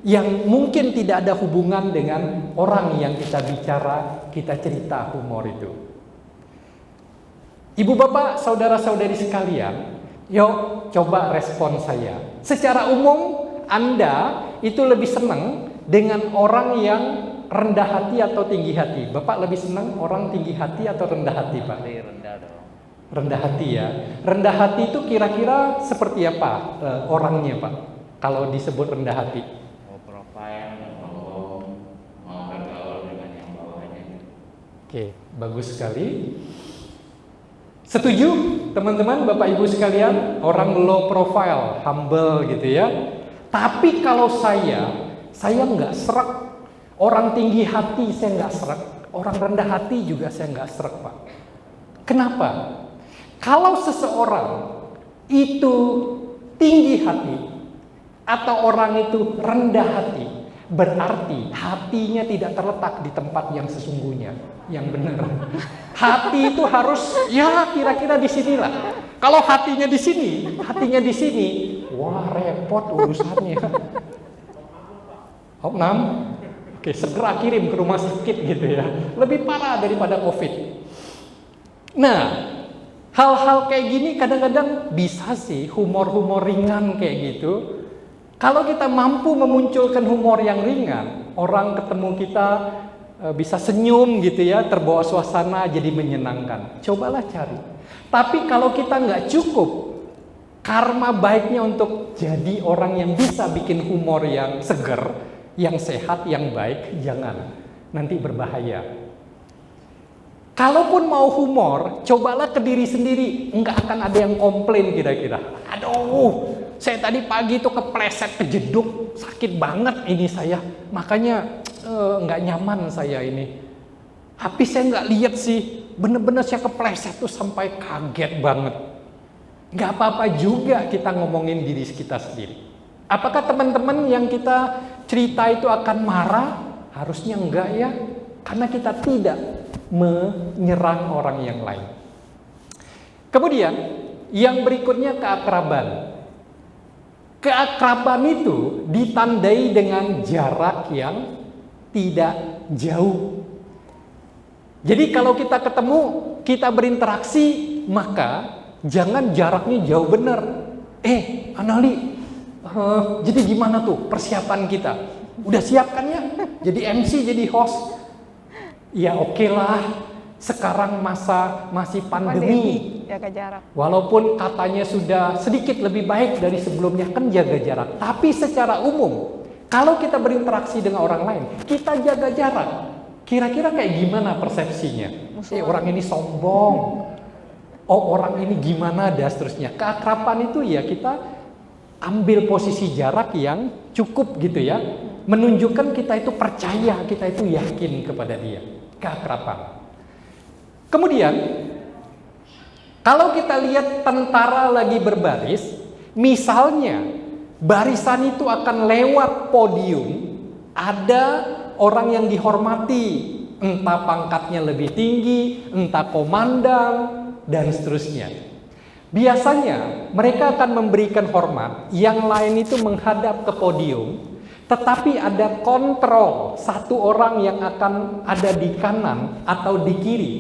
yang mungkin tidak ada hubungan dengan orang yang kita bicara, kita cerita humor itu. Ibu bapak, saudara-saudari sekalian, yuk coba respon saya. Secara umum Anda itu lebih senang dengan orang yang rendah hati atau tinggi hati? Bapak lebih senang orang tinggi hati atau rendah hati, Pak? Rendah dong. Rendah hati ya. Rendah hati itu kira-kira seperti apa orangnya, Pak? Kalau disebut rendah hati? Mau profil, mau bergaul dengan yang bawahnya. Oke, bagus sekali. Setuju, teman-teman, Bapak Ibu sekalian? Orang low profile, humble gitu ya. Tapi kalau saya nggak serak. Orang tinggi hati saya nggak serak, orang rendah hati juga saya nggak serak, Pak. Kenapa? Kalau seseorang itu tinggi hati atau orang itu rendah hati, berarti hatinya tidak terletak di tempat yang sesungguhnya, yang benar. Hati itu harus ya kira-kira di sinilah. Kalau hatinya di sini, wah repot urusannya. Opnam. Oke, segera kirim ke rumah sakit gitu ya. Lebih parah daripada COVID. Nah, hal-hal kayak gini kadang-kadang bisa sih humor-humor ringan kayak gitu. Kalau kita mampu memunculkan humor yang ringan, orang ketemu kita bisa senyum gitu ya, terbawa suasana jadi menyenangkan. Cobalah cari. Tapi kalau kita nggak cukup, karma baiknya untuk jadi orang yang bisa bikin humor yang seger, yang sehat, yang baik, jangan. Nanti berbahaya. Kalaupun mau humor, cobalah ke diri sendiri. Enggak akan ada yang komplain kira-kira. Aduh, saya tadi pagi tuh kepleset, kejeduk, sakit banget ini saya. Makanya enggak nyaman saya ini. Tapi saya enggak lihat sih, bener-bener saya kepleset tuh sampai kaget banget. Enggak apa-apa juga kita ngomongin diri kita sendiri. Apakah teman-teman yang kita cerita itu akan marah? Harusnya enggak ya, karena kita tidak menyerang orang yang lain. Kemudian yang berikutnya keakraban. Keakraban itu ditandai dengan jarak yang tidak jauh. Jadi kalau kita ketemu, kita berinteraksi, maka jangan jaraknya jauh benar. Anali, jadi gimana tuh persiapan kita? Udah siap kan ya? Jadi MC, jadi host? Ya oke lah, sekarang masih pandemi. Jaga jarak. Walaupun katanya sudah sedikit lebih baik dari sebelumnya, kan jaga jarak. Tapi secara umum, kalau kita berinteraksi dengan orang lain, kita jaga jarak. Kira-kira kayak gimana persepsinya? Orang ini sombong. Orang ini gimana, dan seterusnya. Keakraban itu ya kita ambil posisi jarak yang cukup gitu ya. Menunjukkan kita itu percaya, kita itu yakin kepada dia. Keakraban. Kemudian, kalau kita lihat tentara lagi berbaris, misalnya barisan itu akan lewat podium, ada orang yang dihormati, entah pangkatnya lebih tinggi, entah komandan, dan seterusnya. Biasanya mereka akan memberikan hormat, yang lain itu menghadap ke podium, tetapi ada kontrol satu orang yang akan ada di kanan atau di kiri,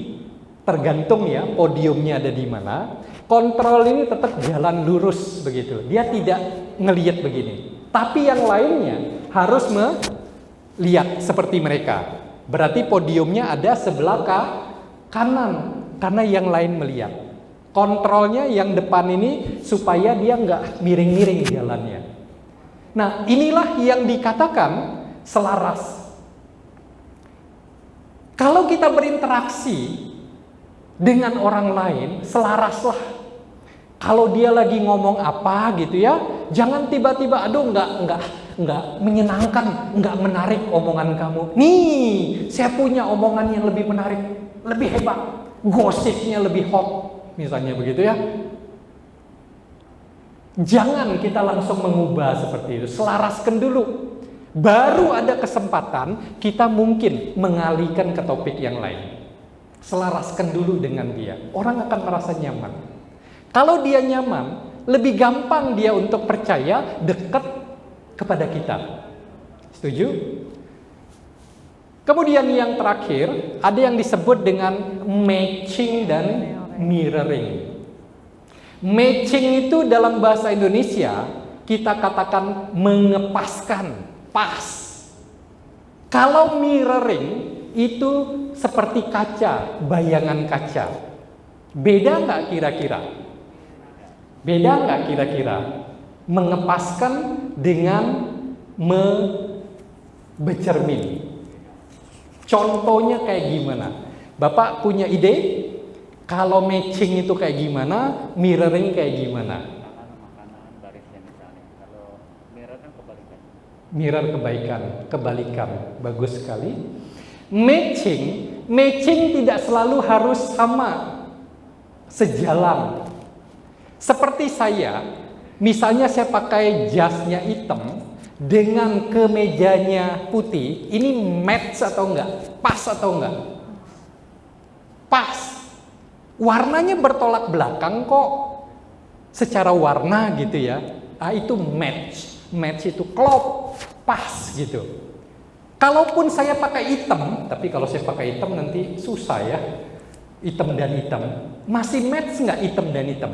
tergantung ya podiumnya ada di mana. Kontrol ini tetap jalan lurus begitu, dia tidak ngelihat begini, tapi yang lainnya harus melihat seperti mereka. Berarti podiumnya ada sebelah kanan, karena yang lain melihat. Kontrolnya yang depan ini supaya dia nggak miring-miring jalannya. Nah, inilah yang dikatakan selaras. Kalau kita berinteraksi dengan orang lain, selaraslah. Kalau dia lagi ngomong apa gitu ya, jangan tiba-tiba, aduh nggak menyenangkan, nggak menarik omongan kamu. Nih, saya punya omongan yang lebih menarik, lebih hebat, gosipnya lebih hot, misalnya begitu ya. Jangan kita langsung mengubah seperti itu, selaraskan dulu. Baru ada kesempatan kita mungkin mengalihkan ke topik yang lain. Selaraskan dulu dengan dia, orang akan merasa nyaman. Kalau dia nyaman, lebih gampang dia untuk percaya, dekat kepada kita. Setuju? Kemudian yang terakhir, ada yang disebut dengan matching dan mirroring. Matching itu dalam bahasa Indonesia kita katakan mengepaskan, pas. Kalau mirroring itu seperti kaca, bayangan kaca. Beda nggak kira-kira? Beda nggak kira-kira? Mengepaskan dengan bercermin. Contohnya kayak gimana? Bapak punya ide? Kalau matching itu kayak gimana, mirroring kayak gimana? Makanan barisnya misalnya. Kalau mirror kan kebalikan. Mirror kebalikan. Bagus sekali. Matching tidak selalu harus sama, sejalan. Seperti saya, misalnya saya pakai jasnya hitam dengan kemejanya putih, ini match atau enggak? Pas atau enggak? Pas. Warnanya bertolak belakang kok, secara warna gitu ya. Itu match. Match itu klop, pas gitu. Kalaupun saya pakai hitam, tapi kalau saya pakai hitam nanti susah ya. Hitam dan hitam. Masih match nggak hitam dan hitam?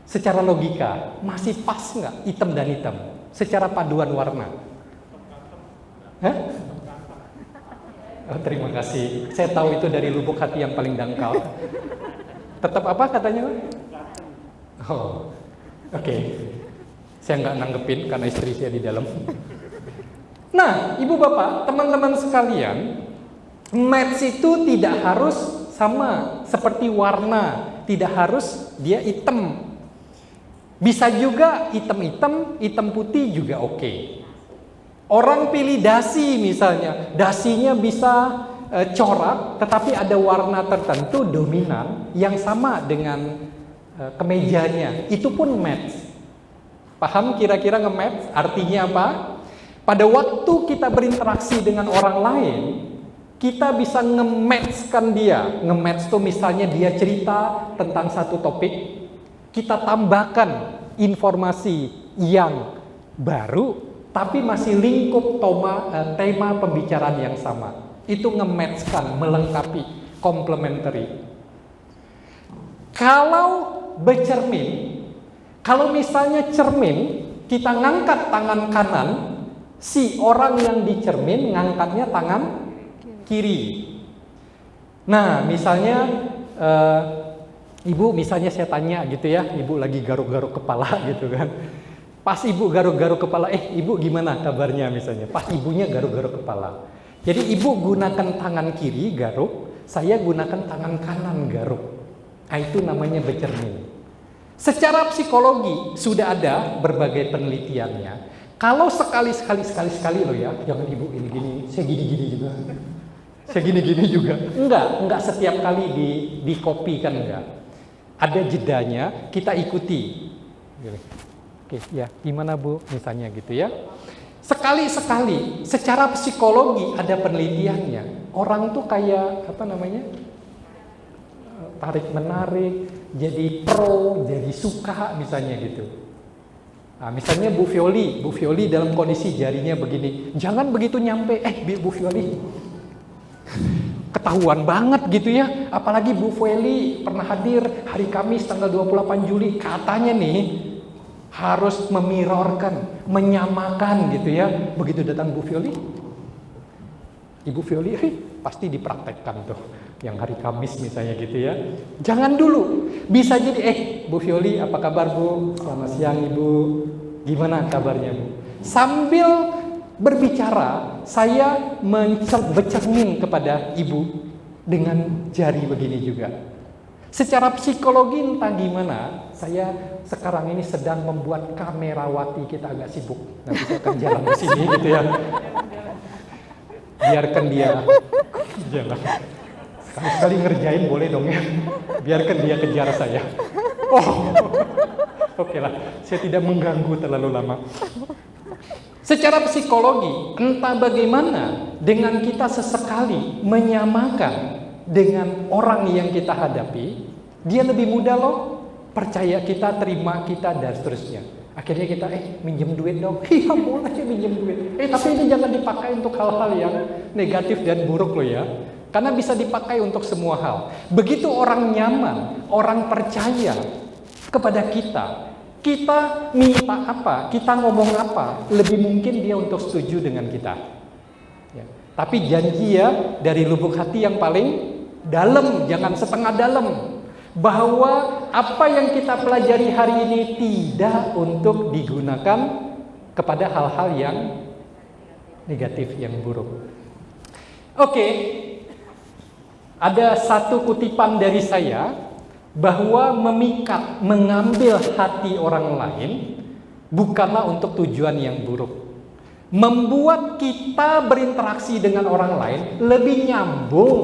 Secara logika, masih pas nggak hitam dan hitam? Secara paduan warna. Hah? Oh, terima kasih. Saya tahu itu dari lubuk hati yang paling dangkal. Tetap apa katanya? Oh, oke. Saya nggak nanggepin karena istri saya di dalam. Nah, ibu bapak, teman-teman sekalian, maths itu tidak harus sama seperti warna, tidak harus dia hitam. Bisa juga hitam-hitam, hitam putih juga oke. Orang pilih dasi misalnya, dasinya bisa corak, tetapi ada warna tertentu dominan yang sama dengan kemejanya. Itu pun maths. Paham kira-kira nge-maths artinya apa? Pada waktu kita berinteraksi dengan orang lain, kita bisa nge-match-kan dia. Nge-match itu misalnya dia cerita tentang satu topik, kita tambahkan informasi yang baru, tapi masih lingkup tema pembicaraan yang sama. Itu nge-match-kan, melengkapi, complementary. Kalau bercermin, kalau misalnya cermin, kita ngangkat tangan kanan, si orang yang dicermin ngangkatnya tangan kiri. Nah, misalnya ibu, misalnya saya tanya gitu ya, ibu lagi garuk-garuk kepala gitu kan. Pas ibu garuk-garuk kepala, ibu gimana kabarnya misalnya. Pas ibunya garuk-garuk kepala. Jadi ibu gunakan tangan kiri garuk, saya gunakan tangan kanan garuk. Nah, itu namanya bercermin. Secara psikologi sudah ada berbagai penelitiannya. Kalau sekali loh ya, jangan ibu gini-gini, saya gini-gini juga. Saya gini-gini juga. Enggak setiap kali di copy kan enggak. Ada jedanya, kita ikuti. Oke, ya, gimana Bu? Misalnya gitu ya. Sekali-sekali, secara psikologi ada penelitiannya. Orang tuh kayak tarik-menarik, jadi pro, jadi suka misalnya gitu. Nah, misalnya Bu Violi dalam kondisi jarinya begini, jangan begitu nyampe, Bu Violi, ketahuan banget gitu ya. Apalagi Bu Violi pernah hadir hari Kamis tanggal 28 Juli, katanya nih harus memirorkan, menyamakan gitu ya. Begitu datang Bu Violi, Ibu Violi pasti dipraktekkan tuh. Yang hari Kamis misalnya gitu ya. Jangan dulu. Bisa jadi, Bu Violi apa kabar Bu? Selamat siang Ibu. Gimana kabarnya Bu? Sambil berbicara, saya bercermin kepada Ibu dengan jari begini juga. Secara psikologi entah gimana, saya sekarang ini sedang membuat kamerawati kita agak sibuk. Nanti saya akan jalan ke sini gitu ya. Biarkan dia jalan. Sekali ngerjain boleh dong ya. Biarkan dia kejar saya. Oke lah, saya tidak mengganggu terlalu lama. Secara psikologi, entah bagaimana dengan kita sesekali menyamakan dengan orang yang kita hadapi, dia lebih mudah loh percaya kita, terima kita, dan seterusnya. Akhirnya kita, minjem duit dong. Iya boleh minjem duit. Tapi ini jangan dipakai untuk hal-hal yang negatif dan buruk loh ya. Karena bisa dipakai untuk semua hal. Begitu orang nyaman, orang percaya kepada kita, kita minta apa, kita ngomong apa, lebih mungkin dia untuk setuju dengan kita. Ya. Tapi janji ya dari lubuk hati yang paling dalam, jangan setengah dalam. Bahwa apa yang kita pelajari hari ini tidak untuk digunakan kepada hal-hal yang negatif, yang buruk. Oke. Ada satu kutipan dari saya bahwa memikat, mengambil hati orang lain bukanlah untuk tujuan yang buruk. Membuat kita berinteraksi dengan orang lain lebih nyambung.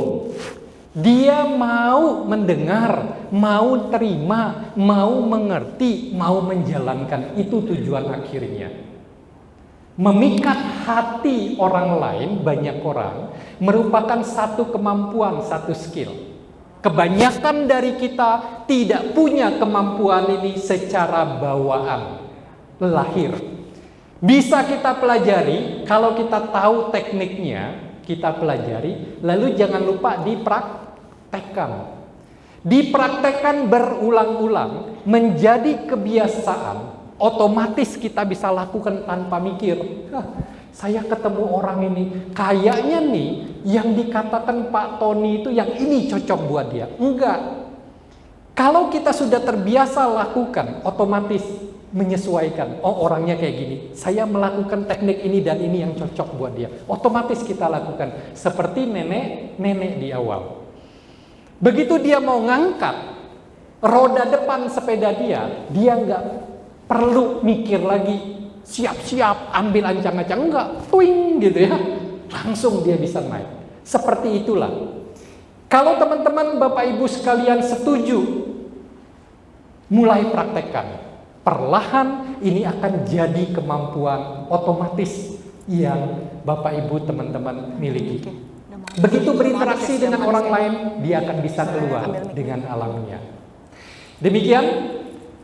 Dia mau mendengar, mau terima, mau mengerti, mau menjalankan. Itu tujuan akhirnya. Memikat hati orang lain, banyak orang, merupakan satu kemampuan, satu skill. Kebanyakan dari kita tidak punya kemampuan ini secara bawaan, lahir. Bisa kita pelajari, kalau kita tahu tekniknya, kita pelajari, lalu jangan lupa dipraktekkan. Dipraktekkan berulang-ulang, menjadi kebiasaan. Otomatis kita bisa lakukan tanpa mikir. Saya ketemu orang ini, kayaknya nih yang dikatakan Pak Tony itu yang ini cocok buat dia. Enggak. Kalau kita sudah terbiasa lakukan, otomatis menyesuaikan. Oh, orangnya kayak gini, saya melakukan teknik ini dan ini yang cocok buat dia. Otomatis kita lakukan. Seperti nenek di awal. Begitu dia mau ngangkat roda depan sepeda dia nggak perlu mikir lagi, siap-siap, ambil ancang-ancang, enggak, twing gitu ya. Langsung dia bisa naik. Seperti itulah. Kalau teman-teman Bapak Ibu sekalian setuju, mulai praktekkan. Perlahan ini akan jadi kemampuan otomatis yang Bapak Ibu teman-teman miliki. Begitu berinteraksi dengan orang lain, dia akan bisa keluar dengan alamnya. Demikian,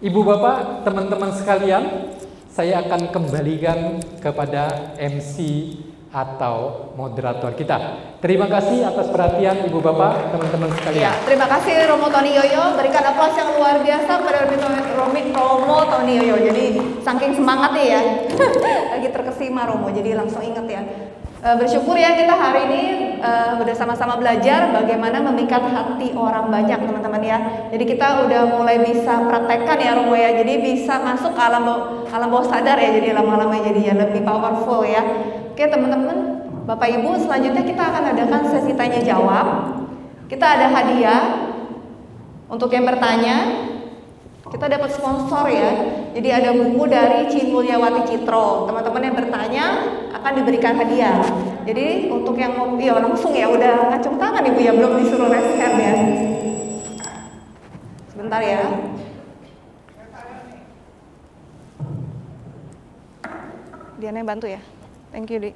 Ibu Bapak, teman-teman sekalian, saya akan kembalikan kepada MC atau moderator kita. Terima kasih atas perhatian Ibu Bapak, teman-teman sekalian. Ya, terima kasih Romo Tony Yoyo. Berikan aplaus yang luar biasa pada Romo Tony Yoyo. Jadi saking semangatnya ya, lagi terkesima Romo. Jadi langsung inget ya. Bersyukur ya kita hari ini bersama-sama belajar bagaimana memikat hati orang banyak, teman-teman ya. Jadi kita udah mulai bisa praktekkan ya Romo ya. Jadi bisa masuk ke alam bawah sadar ya. Jadi lama-lama jadi ya lebih powerful ya. Oke teman-teman, Bapak Ibu, selanjutnya kita akan adakan sesi tanya jawab. Kita ada hadiah untuk yang bertanya. Kita dapat sponsor ya. Jadi ada buku dari Cin Mulyawati Citro. Teman-teman yang bertanya akan diberikan hadiah. Jadi untuk yang mau, ya langsung ya udah ngacung tangan Ibu ya, belum disuruh raise hand ya. Sebentar ya. Diana yang bantu ya. Thank you, Di.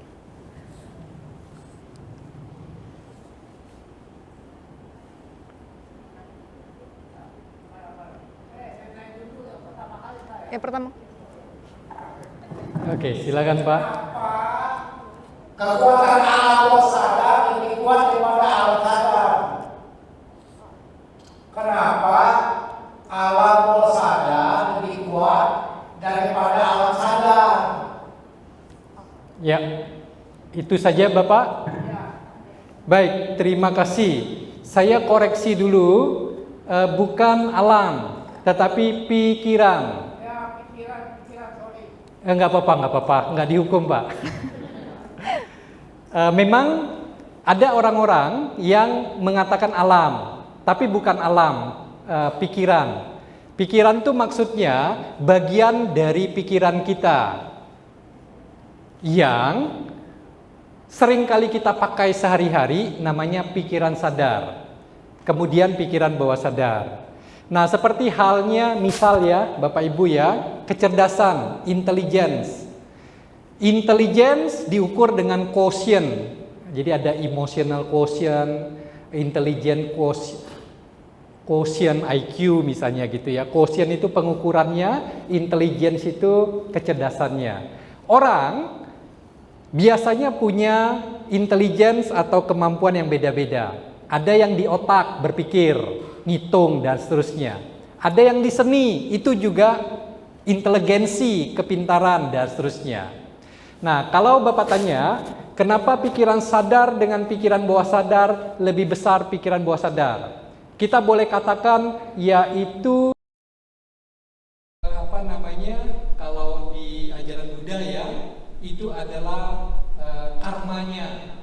Yang pertama. Oke, silakan Pak. Kekuatan alam bawah sadar lebih kuat daripada alam sadar. Kenapa alam bawah sadar lebih kuat daripada alam sadar? Ya, itu saja Bapak. Baik, terima kasih. Saya koreksi dulu, bukan alam, tetapi pikiran. Enggak apa-apa, enggak dihukum Pak. Memang ada orang-orang yang mengatakan alam, tapi bukan alam, pikiran. Pikiran itu maksudnya bagian dari pikiran kita yang seringkali kita pakai sehari-hari, namanya pikiran sadar. Kemudian pikiran bawah sadar. Nah, seperti halnya misal ya, Bapak Ibu ya, kecerdasan, intelligence. Intelligence diukur dengan quotient. Jadi ada emotional quotient, intelligent quotient IQ misalnya gitu ya. Quotient itu pengukurannya, intelligence itu kecerdasannya. Orang biasanya punya intelligence atau kemampuan yang beda-beda. Ada yang di otak berpikir, ngitung dan seterusnya. Ada yang di seni, itu juga inteligensi, kepintaran dan seterusnya. Nah, kalau Bapak tanya, kenapa pikiran sadar dengan pikiran bawah sadar lebih besar pikiran bawah sadar? Kita boleh katakan yaitu kalau di ajaran Buddha ya, itu adalah karmanya.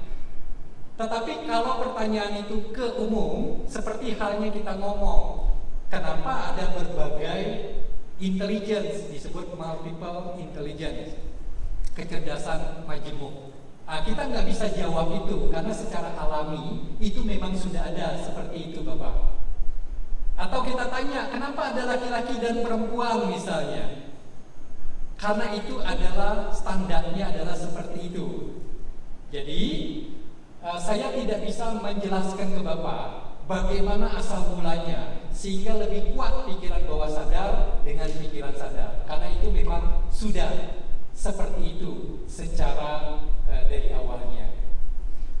Tetapi kalau pertanyaan itu ke umum, seperti halnya kita ngomong, kenapa ada berbagai intelligence, disebut multiple intelligence, kecerdasan majemuk. Nah, kita nggak bisa jawab itu, karena secara alami itu memang sudah ada seperti itu Bapak. Atau kita tanya, kenapa ada laki-laki dan perempuan misalnya? Karena itu adalah standarnya adalah seperti itu. Jadi saya tidak bisa menjelaskan ke Bapak bagaimana asal mulanya sehingga lebih kuat pikiran bawah sadar dengan pikiran sadar. Karena itu memang sudah seperti itu secara dari awalnya.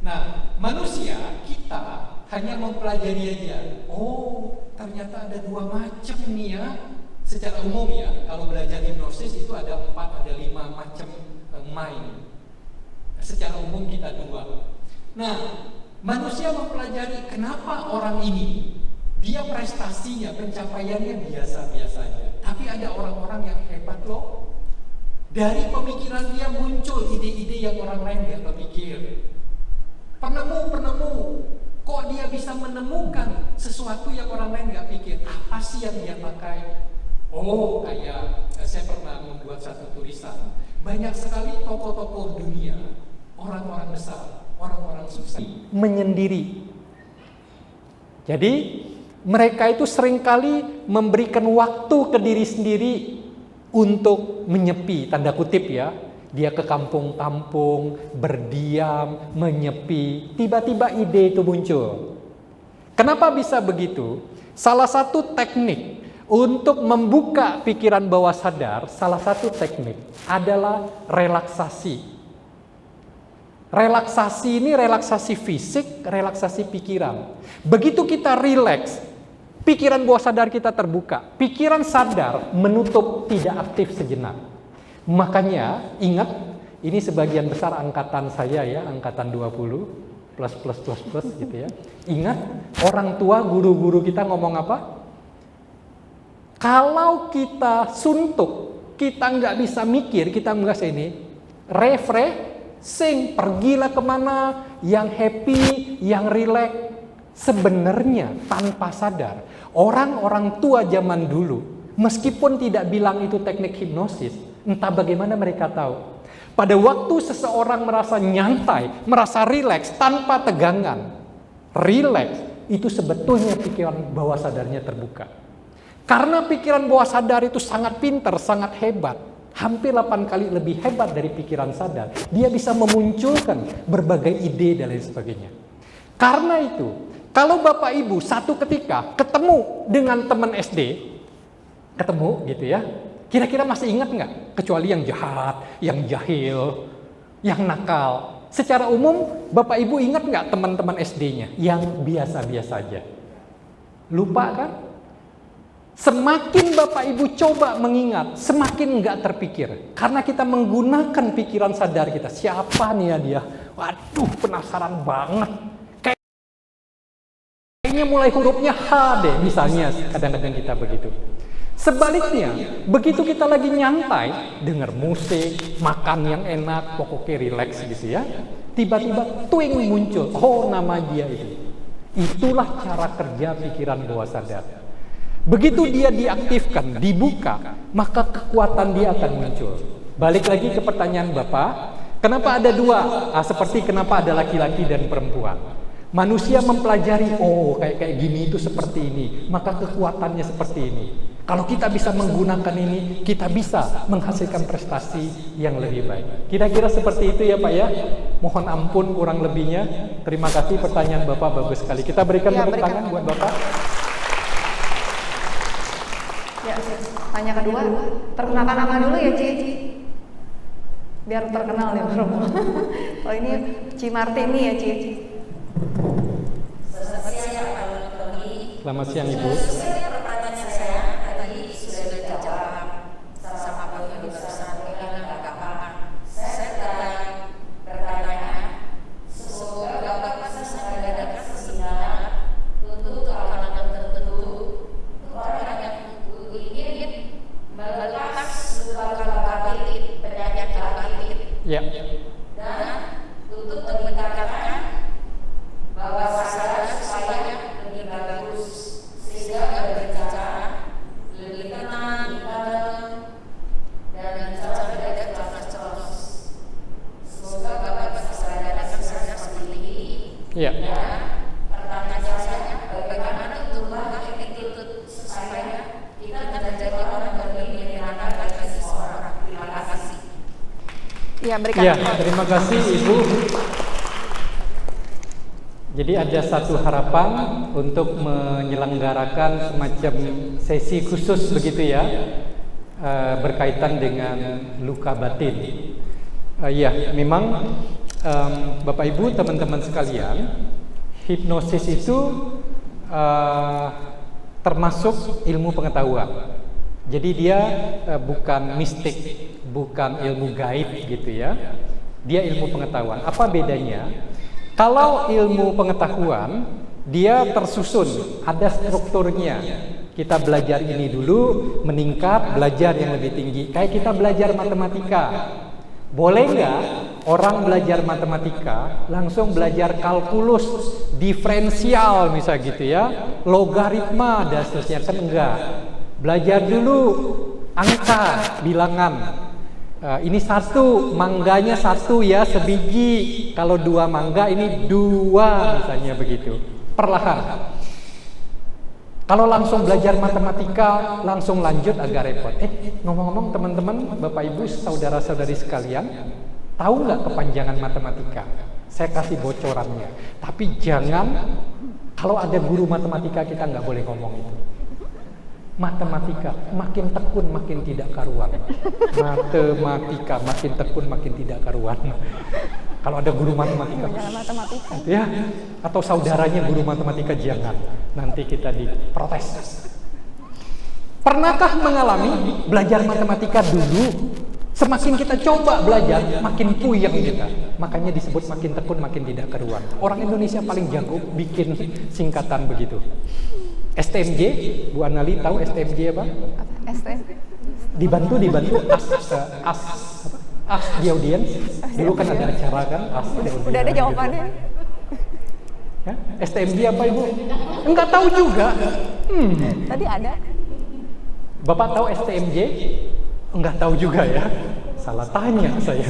Nah, manusia kita hanya mempelajari aja. Oh, ternyata ada dua macam nih ya. Secara umum ya, kalau belajar hipnosis itu ada 4, ada 5 macam mind. Secara umum kita dua. Nah, manusia mempelajari kenapa orang ini Dia prestasinya, pencapaiannya biasa-biasa aja. Tapi ada orang-orang yang hebat loh. Dari pemikiran dia muncul ide-ide yang orang lain nggak kepikir. Penemu. Kok dia bisa menemukan sesuatu yang orang lain nggak pikir? Apa sih yang dia pakai? Oh, kayak saya pernah membuat satu tulisan. Banyak sekali tokoh-tokoh dunia, orang-orang besar, orang-orang sukses menyendiri. Jadi mereka itu seringkali memberikan waktu ke diri sendiri untuk menyepi, tanda kutip ya. Dia ke kampung-kampung, berdiam, menyepi. Tiba-tiba ide itu muncul. Kenapa bisa begitu? Salah satu teknik untuk membuka pikiran bawah sadar, salah satu teknik adalah relaksasi. Relaksasi ini relaksasi fisik, relaksasi pikiran. Begitu kita rileks, pikiran bawah sadar kita terbuka. Pikiran sadar menutup, tidak aktif sejenak. Makanya ingat, ini sebagian besar angkatan saya ya, angkatan 20 plus gitu ya. Ingat, orang tua, guru-guru kita ngomong apa? Kalau kita suntuk, kita nggak bisa mikir, kita nggak ini, refreshing, pergilah kemana yang happy, yang relax. Sebenarnya tanpa sadar, orang-orang tua zaman dulu, meskipun tidak bilang itu teknik hipnosis, entah bagaimana mereka tahu. Pada waktu seseorang merasa nyantai, merasa rileks tanpa tegangan, rileks itu sebetulnya pikiran bawah sadarnya terbuka. Karena pikiran bawah sadar itu sangat pintar, sangat hebat, hampir 8 kali lebih hebat dari pikiran sadar. Dia bisa memunculkan berbagai ide dan lain sebagainya. Karena itu, kalau Bapak Ibu satu ketika ketemu dengan teman SD, ketemu gitu ya, kira-kira masih ingat nggak? Kecuali yang jahat, yang jahil, yang nakal. Secara umum, Bapak Ibu ingat nggak teman-teman SD-nya? Yang biasa-biasa aja. Lupa kan? Semakin Bapak Ibu coba mengingat, semakin nggak terpikir. Karena kita menggunakan pikiran sadar kita. Siapa nih ya dia? Waduh, penasaran banget. Kayaknya mulai hurufnya H deh, misalnya. Kadang-kadang kita begitu. Sebaliknya, begitu kita lagi nyantai, dengar musik, makan yang enak, pokoknya rileks gitu ya. Tiba-tiba twing muncul, oh nama dia itu. Itulah cara kerja pikiran bawah sadar. Begitu dia diaktifkan, dibuka, maka kekuatan dia akan muncul. Balik lagi ke pertanyaan Bapak, kenapa ada dua? Seperti kenapa ada laki-laki dan perempuan. Manusia mempelajari, oh kayak gini itu seperti ini, maka kekuatannya seperti ini. Kalau kita bisa menggunakan ini, kita bisa menghasilkan prestasi yang lebih baik. Kira-kira seperti itu ya Pak ya. Mohon ampun kurang lebihnya. Terima kasih, pertanyaan Bapak bagus sekali. Kita berikan tepuk tangan buat Bapak. Ya, tanya kedua. Perkenalkan nama dulu ya Ci. Biar terkenal ya Romo. Oh ini Ci Martini ya Ci. Selamat siang Ibu. Ya. Dan untuk meningkatkan bahwa sadar supaya lebih bagus, sehingga berbicara lebih tenang, dan bicara tidak cemas. Semoga Bapak bisa sadarkan saya seperti ini. Ya. Pertanyaan saya, bagaimana untuk mengubah attitude supaya kita menjadi orang yang lebih menyenangkan bagi seseorang. Terima kasih. Ya, berikan. Ya, terima kasih Ibu. Jadi ada satu harapan untuk menyelenggarakan semacam sesi khusus begitu ya, berkaitan dengan luka batin. Ya, memang Bapak Ibu, teman-teman sekalian, hipnosis itu termasuk ilmu pengetahuan. Jadi dia bukan mistik, bukan ilmu gaib gitu ya. Dia ilmu pengetahuan. Apa bedanya? Kalau ilmu pengetahuan, dia tersusun, ada strukturnya. Kita belajar ini dulu, meningkat, belajar yang lebih tinggi. Kayak kita belajar matematika. Boleh nggak orang belajar matematika langsung belajar kalkulus, diferensial misalnya gitu ya, logaritma dan seterusnya? Kan enggak. Belajar dulu angka, bilangan. Ini satu, mangganya satu ya, sebiji. Kalau 2 mangga ini 2 misalnya begitu. Perlahan. Kalau langsung belajar matematika, langsung lanjut agak repot. Ngomong-ngomong teman-teman, Bapak Ibu, saudara-saudari sekalian, tahu nggak kepanjangan matematika? Saya kasih bocorannya. Tapi jangan, kalau ada guru matematika kita nggak boleh ngomong itu. Matematika, makin tekun makin tidak karuan. Matematika, makin tekun makin tidak karuan. Kalau ada guru matematika, ya, atau saudaranya guru matematika, jangan. Nanti kita diprotes. Pernahkah mengalami belajar matematika dulu? Semakin kita coba belajar, makin puyeng kita. Makanya disebut makin tekun makin tidak karuan. Orang Indonesia paling jago bikin singkatan begitu. STMJ, Bu Anali tahu STMJ apa? Dibantu as di audiens. Dulu kan ada acara kan, Udah ada jawabannya. Ya, STMJ apa Ibu? Enggak tahu juga. Tadi ada. Bapak tahu STMJ? Enggak tahu juga ya. Salah tanya saya.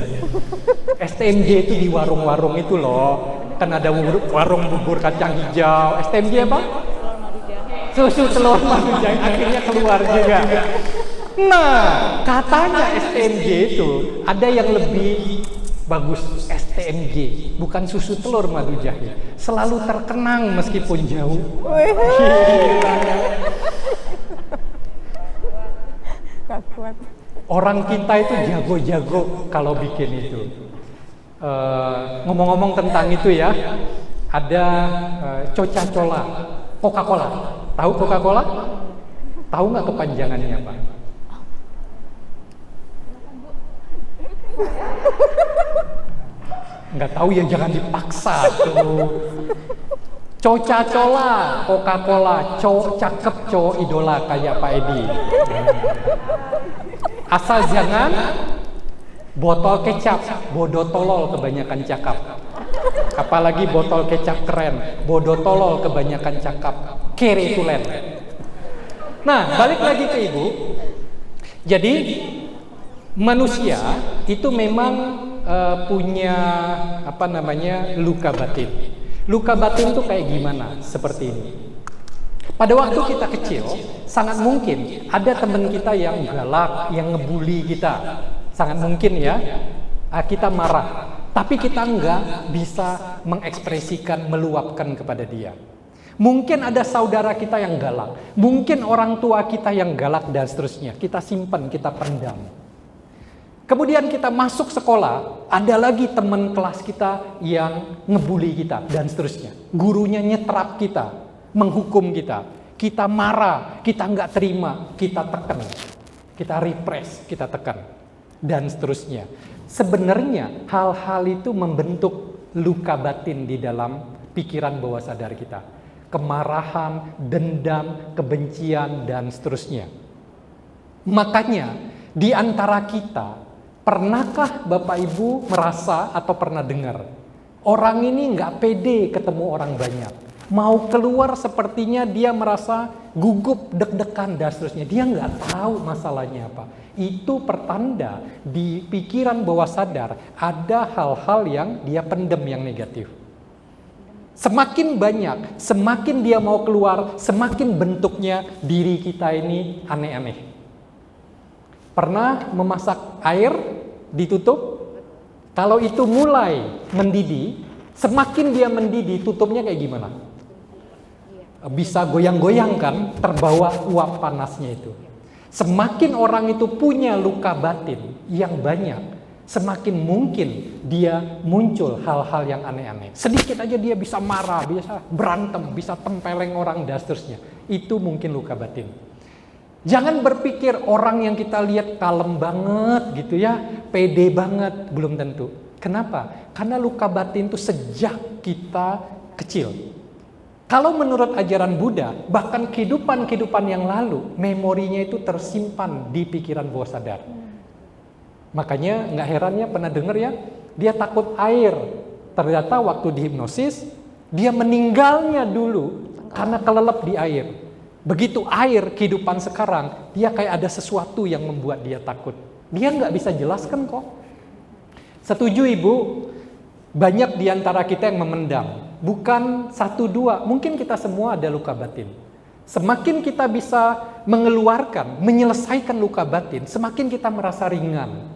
STMJ itu di warung-warung itu loh. Kan ada warung bubur kacang hijau. STMJ apa? Susu telur madu jahe, akhirnya keluar juga. Nah, katanya STMJ itu ada yang lebih bagus. STMJ bukan susu telur madu jahe, selalu terkenang meskipun jauh. Orang kita itu jago-jago kalau bikin itu. Ngomong-ngomong tentang itu ya, ada Coca-Cola, Coca-Cola. Tahu Coca-Cola? Tahu nggak kepanjangannya apa? Nggak tahu ya, jangan dipaksa tuh. Coca-Cola, Coca-Cola, cakep, cowok idola kayak Pak Edi. Asal jangan botol kecap, bodoh tolol kebanyakan cakap. Apalagi botol kecap keren, bodoh tolol kebanyakan cakap, kere tulen. Nah, balik lagi ke Ibu. Jadi manusia itu memang punya luka batin. Luka batin itu kayak gimana? Seperti ini. Pada waktu kita kecil, sangat mungkin ada teman kita yang galak, yang ngebully kita. Sangat mungkin ya, kita marah. Tapi kita nggak bisa mengekspresikan, meluapkan kepada dia. Mungkin ada saudara kita yang galak, mungkin orang tua kita yang galak dan seterusnya. Kita simpan, kita pendam. Kemudian kita masuk sekolah, ada lagi teman kelas kita yang ngebully kita dan seterusnya. Gurunya nyetrap kita, menghukum kita. Kita marah, kita nggak terima, kita tekan, kita repress, kita tekan dan seterusnya. Sebenarnya hal-hal itu membentuk luka batin di dalam pikiran bawah sadar kita. Kemarahan, dendam, kebencian, dan seterusnya. Makanya di antara kita, pernahkah Bapak Ibu merasa atau pernah dengar orang ini nggak pede ketemu orang banyak, mau keluar sepertinya dia merasa gugup, deg-degan dan seterusnya, dia nggak tahu masalahnya apa. Itu pertanda di pikiran bawah sadar ada hal-hal yang dia pendam yang negatif. Semakin banyak, semakin dia mau keluar, semakin bentuknya diri kita ini aneh-aneh. Pernah memasak air ditutup? Kalau itu mulai mendidih, semakin dia mendidih, tutupnya kayak gimana? Bisa goyang-goyang kan, terbawa uap panasnya itu. Semakin orang itu punya luka batin yang banyak, semakin mungkin dia muncul hal-hal yang aneh-aneh. Sedikit aja dia bisa marah, bisa berantem, bisa tempeleng orang dan seterusnya. Itu mungkin luka batin. Jangan berpikir orang yang kita lihat kalem banget gitu ya, pede banget, belum tentu. Kenapa? Karena luka batin itu sejak kita kecil. Kalau menurut ajaran Buddha, bahkan kehidupan-kehidupan yang lalu, memorinya itu tersimpan di pikiran bawah sadar. Makanya nggak herannya pernah dengar ya, dia takut air. Ternyata waktu di hipnosis, dia meninggalnya dulu karena kelelep di air. Begitu air kehidupan sekarang, dia kayak ada sesuatu yang membuat dia takut. Dia nggak bisa jelaskan kok. Setuju Ibu? Banyak di antara kita yang memendam. Bukan 1, 2, mungkin kita semua ada luka batin. Semakin kita bisa mengeluarkan, menyelesaikan luka batin, semakin kita merasa ringan.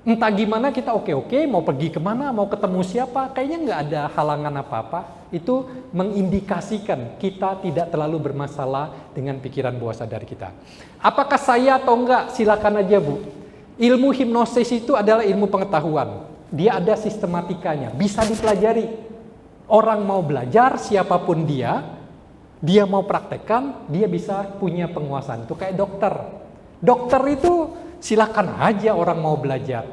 Entah gimana kita oke-oke, mau pergi kemana, mau ketemu siapa, kayaknya nggak ada halangan apa-apa. Itu mengindikasikan kita tidak terlalu bermasalah dengan pikiran bawah sadar kita. Apakah saya atau enggak? Silakan aja Bu. Ilmu hipnosis itu adalah ilmu pengetahuan. Dia ada sistematikanya, bisa dipelajari. Orang mau belajar, siapapun dia mau praktekkan, dia bisa punya penguasaan. Itu kayak dokter. Dokter itu silakan aja orang mau belajar.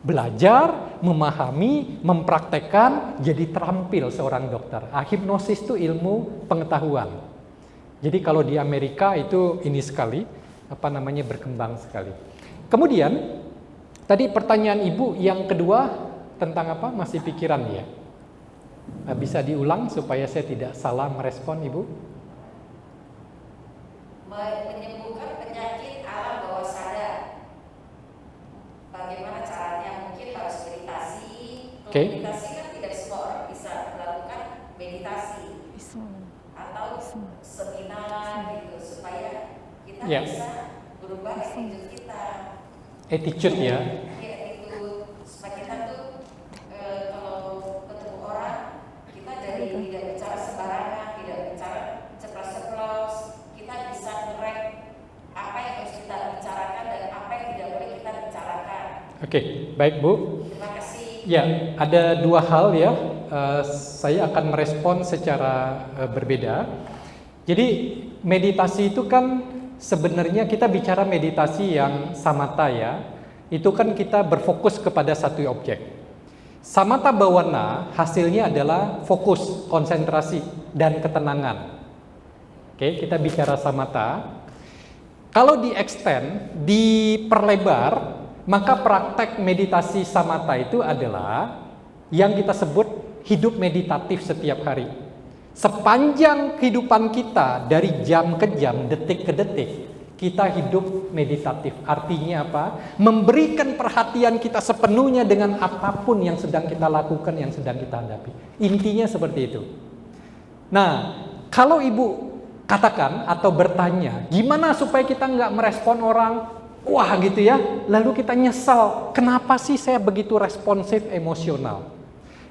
Belajar, memahami, mempraktekkan, jadi terampil seorang dokter. Hipnosis itu ilmu pengetahuan. Jadi kalau di Amerika itu ini sekali, berkembang sekali. Kemudian, tadi pertanyaan Ibu yang kedua tentang apa? Masih pikiran ya? Bisa diulang supaya saya tidak salah merespon Ibu? Menyembuhkan penyakit alam bawah sadar. Bagaimana caranya? Mungkin harus meditasi. Meditasi kan tidak semua orang bisa melakukan meditasi. Atau seminar gitu supaya kita bisa berubah attitude kita. Attitude ya? Supaya kita tuh kalau ketemu orang, kita jadi tidak bicara sembarangan, tidak bicara ceplos-ceplos. Kita bisa ngerek apa yang harus kita bicarakan dan apa yang tidak boleh kita bicarakan. Oke, baik Bu. Terima kasih. Ya, ada dua hal ya. Saya akan merespon secara berbeda. Jadi meditasi itu kan sebenarnya kita bicara meditasi yang samatha ya. Itu kan kita berfokus kepada satu objek. Samatha bhavana hasilnya adalah fokus, konsentrasi, dan ketenangan. Oke, kita bicara samatha. Kalau di-extend, diperlebar, maka praktek meditasi samatha itu adalah yang kita sebut hidup meditatif setiap hari. Sepanjang kehidupan kita, dari jam ke jam, detik ke detik, kita hidup meditatif. Artinya apa? Memberikan perhatian kita sepenuhnya dengan apapun yang sedang kita lakukan, yang sedang kita hadapi. Intinya seperti itu. Nah, kalau Ibu katakan atau bertanya, gimana supaya kita nggak merespon orang, wah gitu ya, lalu kita nyesal, kenapa sih saya begitu responsif emosional?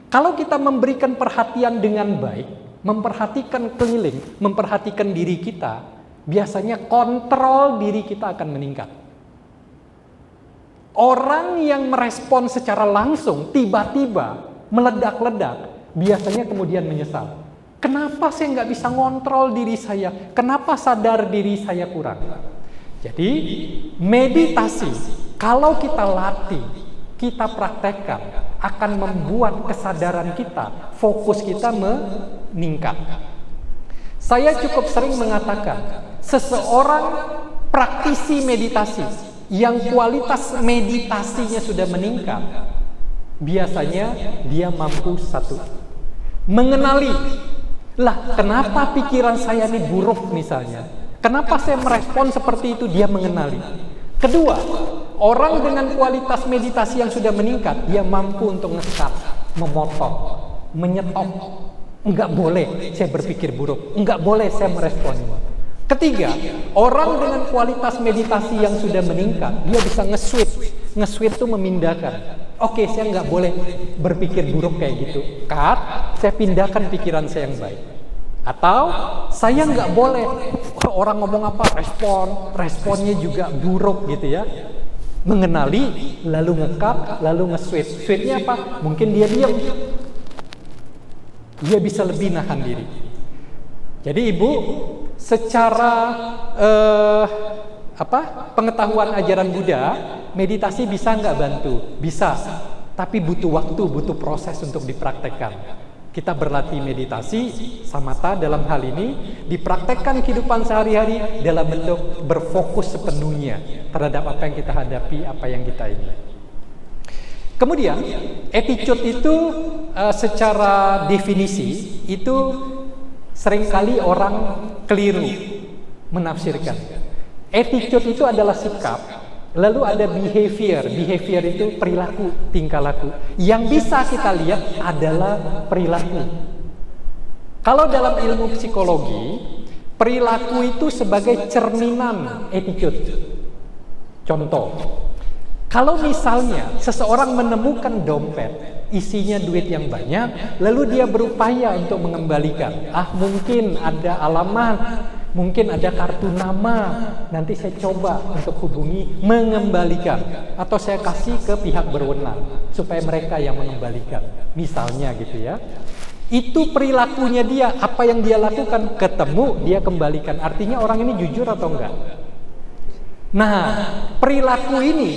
Kalau kita memberikan perhatian dengan baik, memperhatikan keliling, memperhatikan diri kita, biasanya kontrol diri kita akan meningkat. Orang yang merespon secara langsung, tiba-tiba, meledak-ledak, biasanya kemudian menyesal. Kenapa saya nggak bisa ngontrol diri saya? Kenapa sadar diri saya kurang? Jadi, meditasi, kalau kita latih, kita praktekkan, akan membuat kesadaran kita, fokus kita meningkat. Saya cukup sering mengatakan, seseorang praktisi meditasi yang kualitas meditasinya sudah meningkat, biasanya dia mampu satu, mengenali, lah kenapa pikiran saya ini buruk misalnya, kenapa saya merespon seperti itu, dia mengenali. Kedua, orang dengan kualitas meditasi yang sudah meningkat, dia mampu untuk nge-cut, memotong, menyetop. Enggak boleh saya berpikir buruk, enggak boleh saya merespon. Ketiga, orang dengan kualitas meditasi yang sudah meningkat, dia bisa nge-switch. Nge-switch itu memindahkan. Oke, saya enggak boleh berpikir buruk kayak gitu. Cut, saya pindahkan pikiran saya yang baik. Atau saya nggak boleh orang ngomong apa responnya juga buruk gitu ya. Mengenali, lalu nge-cut, lalu nge-switch. Switchnya apa? Mungkin dia diam. Dia bisa lebih nahan diri. Jadi Ibu, secara pengetahuan ajaran Buddha, meditasi bisa nggak bantu? Bisa. Tapi butuh waktu, butuh proses untuk dipraktekkan. Kita berlatih meditasi, samatha dalam hal ini dipraktekkan kehidupan sehari-hari dalam bentuk berfokus sepenuhnya terhadap apa yang kita hadapi, apa yang kita ini. Kemudian, attitude itu secara definisi itu seringkali orang keliru menafsirkan. Attitude itu adalah sikap, lalu ada behavior. Behavior itu perilaku, tingkah laku. Yang bisa kita lihat adalah perilaku. Kalau dalam ilmu psikologi, perilaku itu sebagai cerminan attitude. Contoh, kalau misalnya seseorang menemukan dompet, isinya duit yang banyak, lalu dia berupaya untuk mengembalikan. Mungkin ada alamat, mungkin ada kartu nama, nanti saya coba untuk hubungi, mengembalikan. Atau saya kasih ke pihak berwenang, supaya mereka yang mengembalikan. Misalnya gitu ya. Itu perilakunya dia, apa yang dia lakukan, ketemu, dia kembalikan. Artinya orang ini jujur atau enggak? Nah, perilaku ini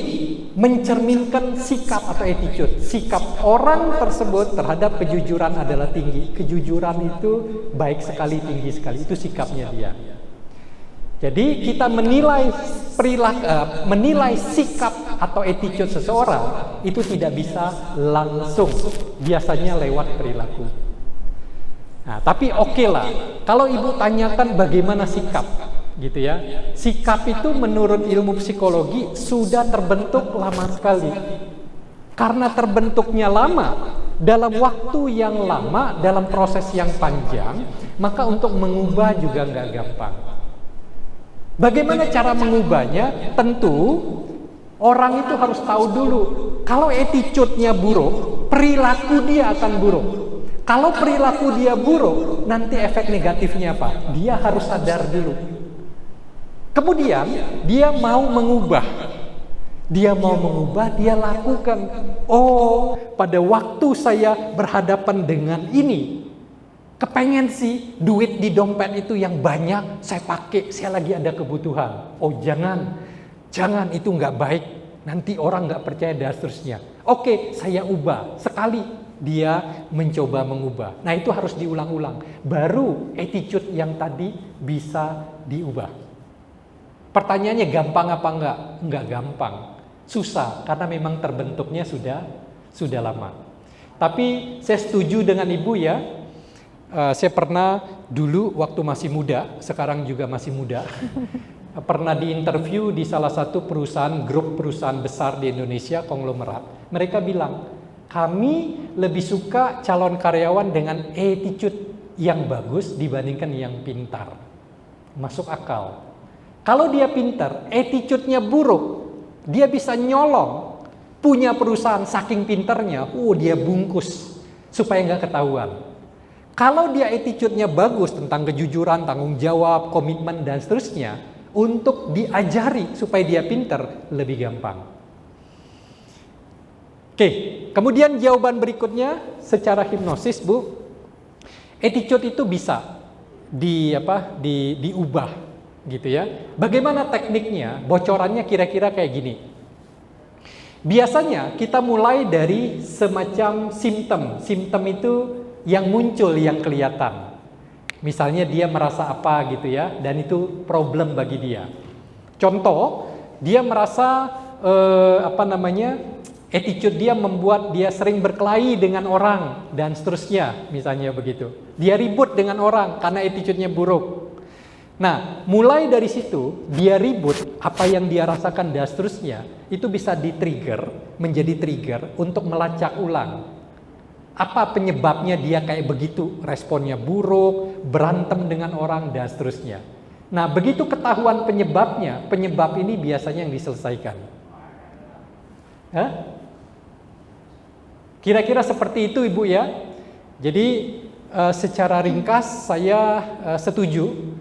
mencerminkan sikap atau attitude. Sikap orang tersebut terhadap kejujuran adalah tinggi. Kejujuran itu baik sekali, tinggi sekali. Itu sikapnya dia. Jadi kita menilai menilai sikap atau attitude seseorang itu tidak bisa langsung. Biasanya lewat perilaku. Nah, tapi oke lah. Kalau ibu tanyakan bagaimana sikap, gitu ya. Sikap itu menurut ilmu psikologi sudah terbentuk lama sekali. Karena terbentuknya lama, dalam waktu yang lama, dalam proses yang panjang, maka untuk mengubah juga nggak gampang. Bagaimana cara mengubahnya? Tentu orang itu harus tahu dulu. Kalau attitude-nya buruk, perilaku dia akan buruk. Kalau perilaku dia buruk, nanti efek negatifnya apa? Dia harus sadar dulu. Kemudian dia mau mengubah. Dia lakukan. Oh, pada waktu saya berhadapan dengan ini, kepengen sih duit di dompet itu yang banyak saya pakai, saya lagi ada kebutuhan. Oh jangan itu nggak baik. Nanti orang nggak percaya dan seterusnya. Oke, saya ubah. Sekali dia mencoba mengubah. Nah itu harus diulang-ulang. Baru attitude yang tadi bisa diubah. Pertanyaannya gampang apa enggak? Enggak gampang. Susah karena memang terbentuknya sudah lama. Tapi saya setuju dengan ibu ya. Saya pernah dulu waktu masih muda, sekarang juga masih muda. Pernah diinterview di salah satu grup perusahaan besar di Indonesia, konglomerat. Mereka bilang, kami lebih suka calon karyawan dengan attitude yang bagus dibandingkan yang pintar. Masuk akal. Kalau dia pintar, attitude-nya buruk, dia bisa nyolong, punya perusahaan saking pintarnya, dia bungkus supaya nggak ketahuan. Kalau dia attitude-nya bagus tentang kejujuran, tanggung jawab, komitmen dan seterusnya, untuk diajari supaya dia pintar lebih gampang. Oke, kemudian jawaban berikutnya secara hipnosis, Bu. Attitude itu bisa diubah. Gitu ya. Bagaimana tekniknya? Bocorannya kira-kira kayak gini. Biasanya kita mulai dari semacam simptom. Simptom itu yang muncul, yang kelihatan. Misalnya dia merasa apa gitu ya, dan itu problem bagi dia. Contoh, dia merasa attitude dia membuat dia sering berkelahi dengan orang dan seterusnya, misalnya begitu. Dia ribut dengan orang karena attitude-nya buruk. Nah, mulai dari situ, dia ribut, apa yang dia rasakan dan seterusnya, itu bisa menjadi trigger untuk melacak ulang. Apa penyebabnya dia kayak begitu, responnya buruk, berantem dengan orang, dan seterusnya. Nah, begitu ketahuan penyebabnya, penyebab ini biasanya yang diselesaikan. Kira-kira seperti itu, Ibu ya. Jadi, secara ringkas, saya setuju.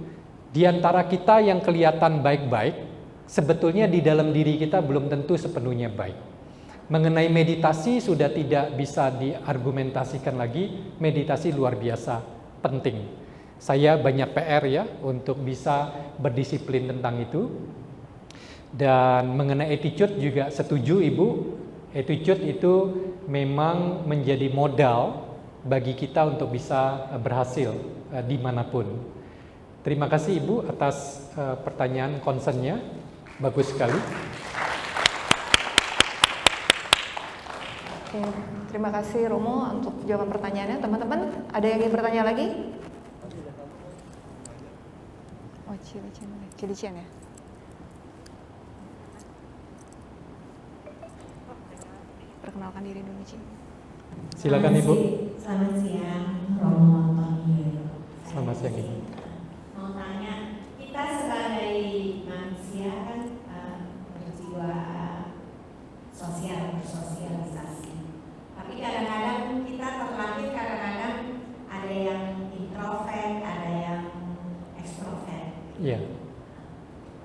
Di antara kita yang kelihatan baik-baik, sebetulnya di dalam diri kita belum tentu sepenuhnya baik. Mengenai meditasi sudah tidak bisa diargumentasikan lagi, meditasi luar biasa penting. Saya banyak PR ya untuk bisa berdisiplin tentang itu. Dan mengenai attitude juga setuju Ibu, attitude itu memang menjadi modal bagi kita untuk bisa berhasil dimanapun. Terima kasih Ibu atas pertanyaan concernnya, bagus sekali. Oke, terima kasih Romo untuk jawaban pertanyaannya. Teman-teman, ada yang ingin bertanya lagi? Oh, Cili-Cian ya? Perkenalkan diri dulu, Ci. Silakan Ibu. Selamat siang, Romo Tony. Selamat siang Ibu. Mau tanya, kita sebagai manusia kan berjiwa sosial, bersosialisasi. Tapi kadang-kadang kita terlahir kadang-kadang ada yang introvert, ada yang ekstrovert. Iya.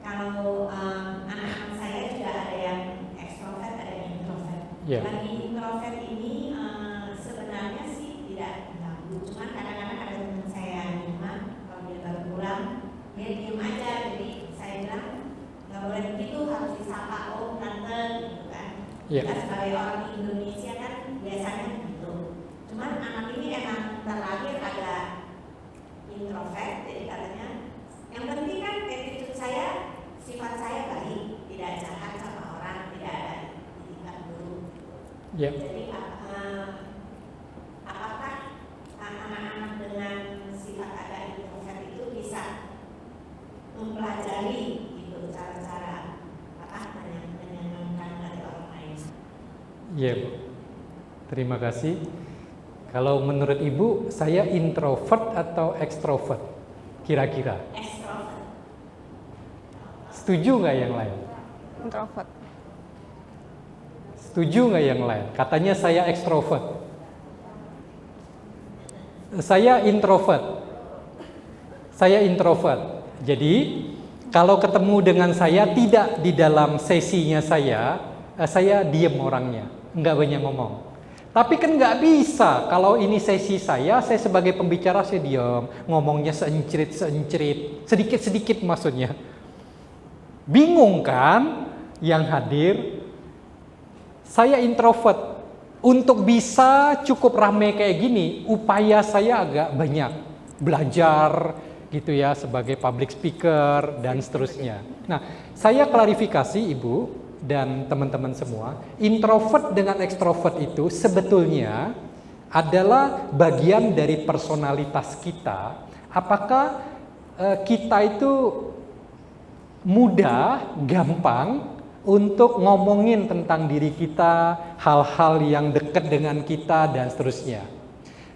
Kalau anak-anak saya juga ada yang ekstrovert, ada yang introvert. Iya. Bagi introvert ini sebenarnya sih tidak mengganggu. Cuman kadang-kadang ada teman saya di rumah, kalau dia baru pulang, dia diem aja. Jadi saya bilang nggak boleh begitu, harus disapa om, tante, gitu kan. Iya. Kita sebagai orang Indonesia kan biasanya gitu. Cuman anak ini emang terlahir agak introvert, jadi katanya yang penting kan attitude saya, sifat saya baik, tidak jahat sama orang, tidak ada didikan buruk. Iya. Jadi apakah anak-anak dengan sifat agak introvert itu bisa mempelajari gitu cara-cara menyenangkan hati orang lain? Iya, Bu. Terima kasih. Kalau menurut Ibu, saya introvert atau ekstrovert? Kira-kira. Extrovert. Setuju nggak yang lain? Introvert. Setuju nggak yang lain? Katanya saya ekstrovert. Saya introvert. Saya introvert. Jadi, kalau ketemu dengan saya tidak di dalam sesinya saya diem orangnya, nggak banyak ngomong. Tapi kan nggak bisa, kalau ini sesi saya sebagai pembicara saya diem, ngomongnya seencrit, sedikit-sedikit maksudnya. Bingung kan yang hadir? Saya introvert. Untuk bisa cukup rame kayak gini, upaya saya agak banyak. Belajar gitu ya sebagai public speaker dan seterusnya. Nah, saya klarifikasi Ibu dan teman-teman semua, introvert dengan ekstrovert itu sebetulnya adalah bagian dari personalitas kita. Apakah kita itu mudah, gampang untuk ngomongin tentang diri kita, hal-hal yang dekat dengan kita, dan seterusnya.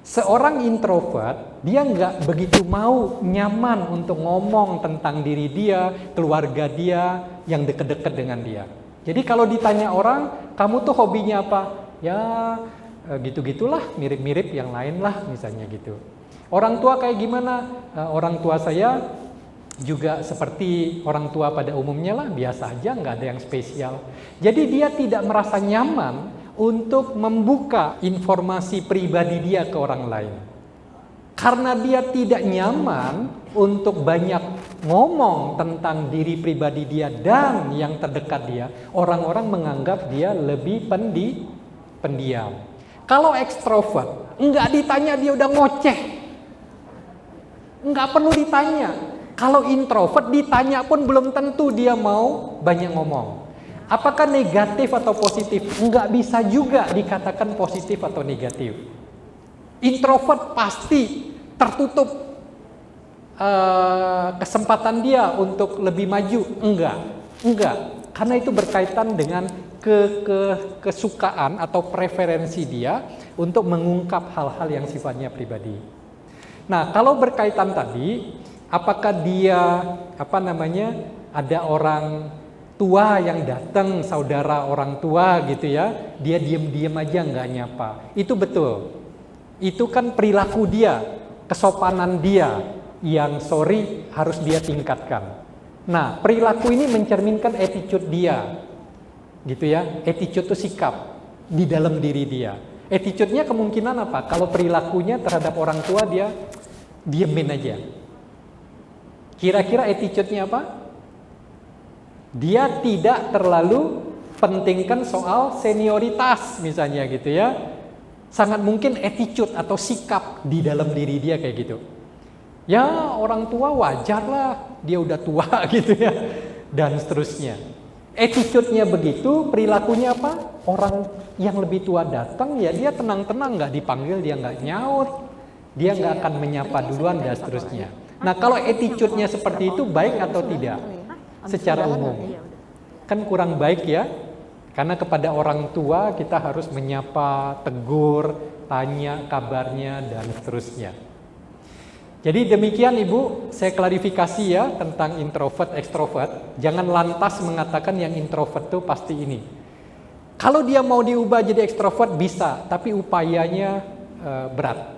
Seorang introvert, dia nggak begitu mau nyaman untuk ngomong tentang diri dia, keluarga dia, yang dekat-dekat dengan dia. Jadi kalau ditanya orang, kamu tuh hobinya apa? Ya gitu-gitulah, mirip-mirip yang lain lah misalnya gitu. Orang tua kayak gimana? Orang tua saya juga seperti orang tua pada umumnya lah, biasa aja, nggak ada yang spesial. Jadi dia tidak merasa nyaman untuk membuka informasi pribadi dia ke orang lain. Karena dia tidak nyaman untuk banyak ngomong tentang diri pribadi dia dan yang terdekat dia, orang-orang menganggap dia lebih pendiam. Kalau ekstrovert, nggak ditanya dia udah ngoceh. Nggak perlu ditanya. Kalau introvert ditanya pun belum tentu dia mau banyak ngomong. Apakah negatif atau positif? Enggak bisa juga dikatakan positif atau negatif. Introvert pasti tertutup kesempatan dia untuk lebih maju. Enggak. Karena itu berkaitan dengan kesukaan atau preferensi dia untuk mengungkap hal-hal yang sifatnya pribadi. Nah, kalau berkaitan tadi, apakah dia ada orang tua yang datang, saudara orang tua gitu ya, dia diem-diem aja nggak nyapa. Itu betul. Itu kan perilaku dia, kesopanan dia yang harus dia tingkatkan. Nah, perilaku ini mencerminkan attitude dia. Gitu ya. Attitude itu sikap di dalam diri dia. Attitude-nya kemungkinan apa? Kalau perilakunya terhadap orang tua dia diemin aja. Kira-kira attitude-nya apa? Dia tidak terlalu pentingkan soal senioritas misalnya gitu ya. sangat mungkin attitude atau sikap di dalam diri dia kayak gitu. Ya orang tua wajar lah, dia udah tua gitu ya, dan seterusnya. Attitude-nya begitu, perilakunya apa? Orang yang lebih tua datang ya dia tenang-tenang, nggak dipanggil dia nggak nyaut, dia nggak akan menyapa duluan dan seterusnya. Nah kalau attitude-nya seperti itu baik atau tidak? Secara umum kan kurang baik ya, karena kepada orang tua kita harus menyapa, tegur, tanya kabarnya dan seterusnya. Jadi demikian Ibu, saya klarifikasi ya tentang introvert, ekstrovert. Jangan lantas mengatakan yang introvert itu pasti ini. Kalau dia mau diubah jadi ekstrovert bisa, tapi upayanya berat.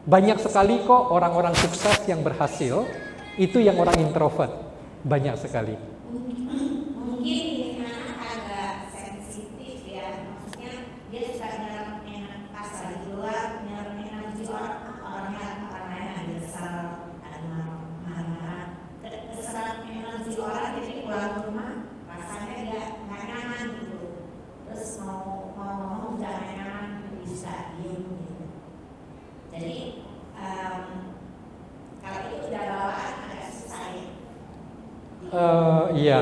Banyak sekali kok orang-orang sukses yang berhasil, itu yang orang introvert. Banyak sekali. Mungkin ini anak agak sensitif ya, maksudnya dia suka menyerang pas lagi keluar, menyerang energi orang ada kesal, ada marah-marah, keserap energi orang, jadi pulang rumah rasanya dia nggak nyaman gitu, terus mau ngomong nggak nyaman, bisa diem gitu. Jadi kalau itu udah bawaan agak susah ya. Iya.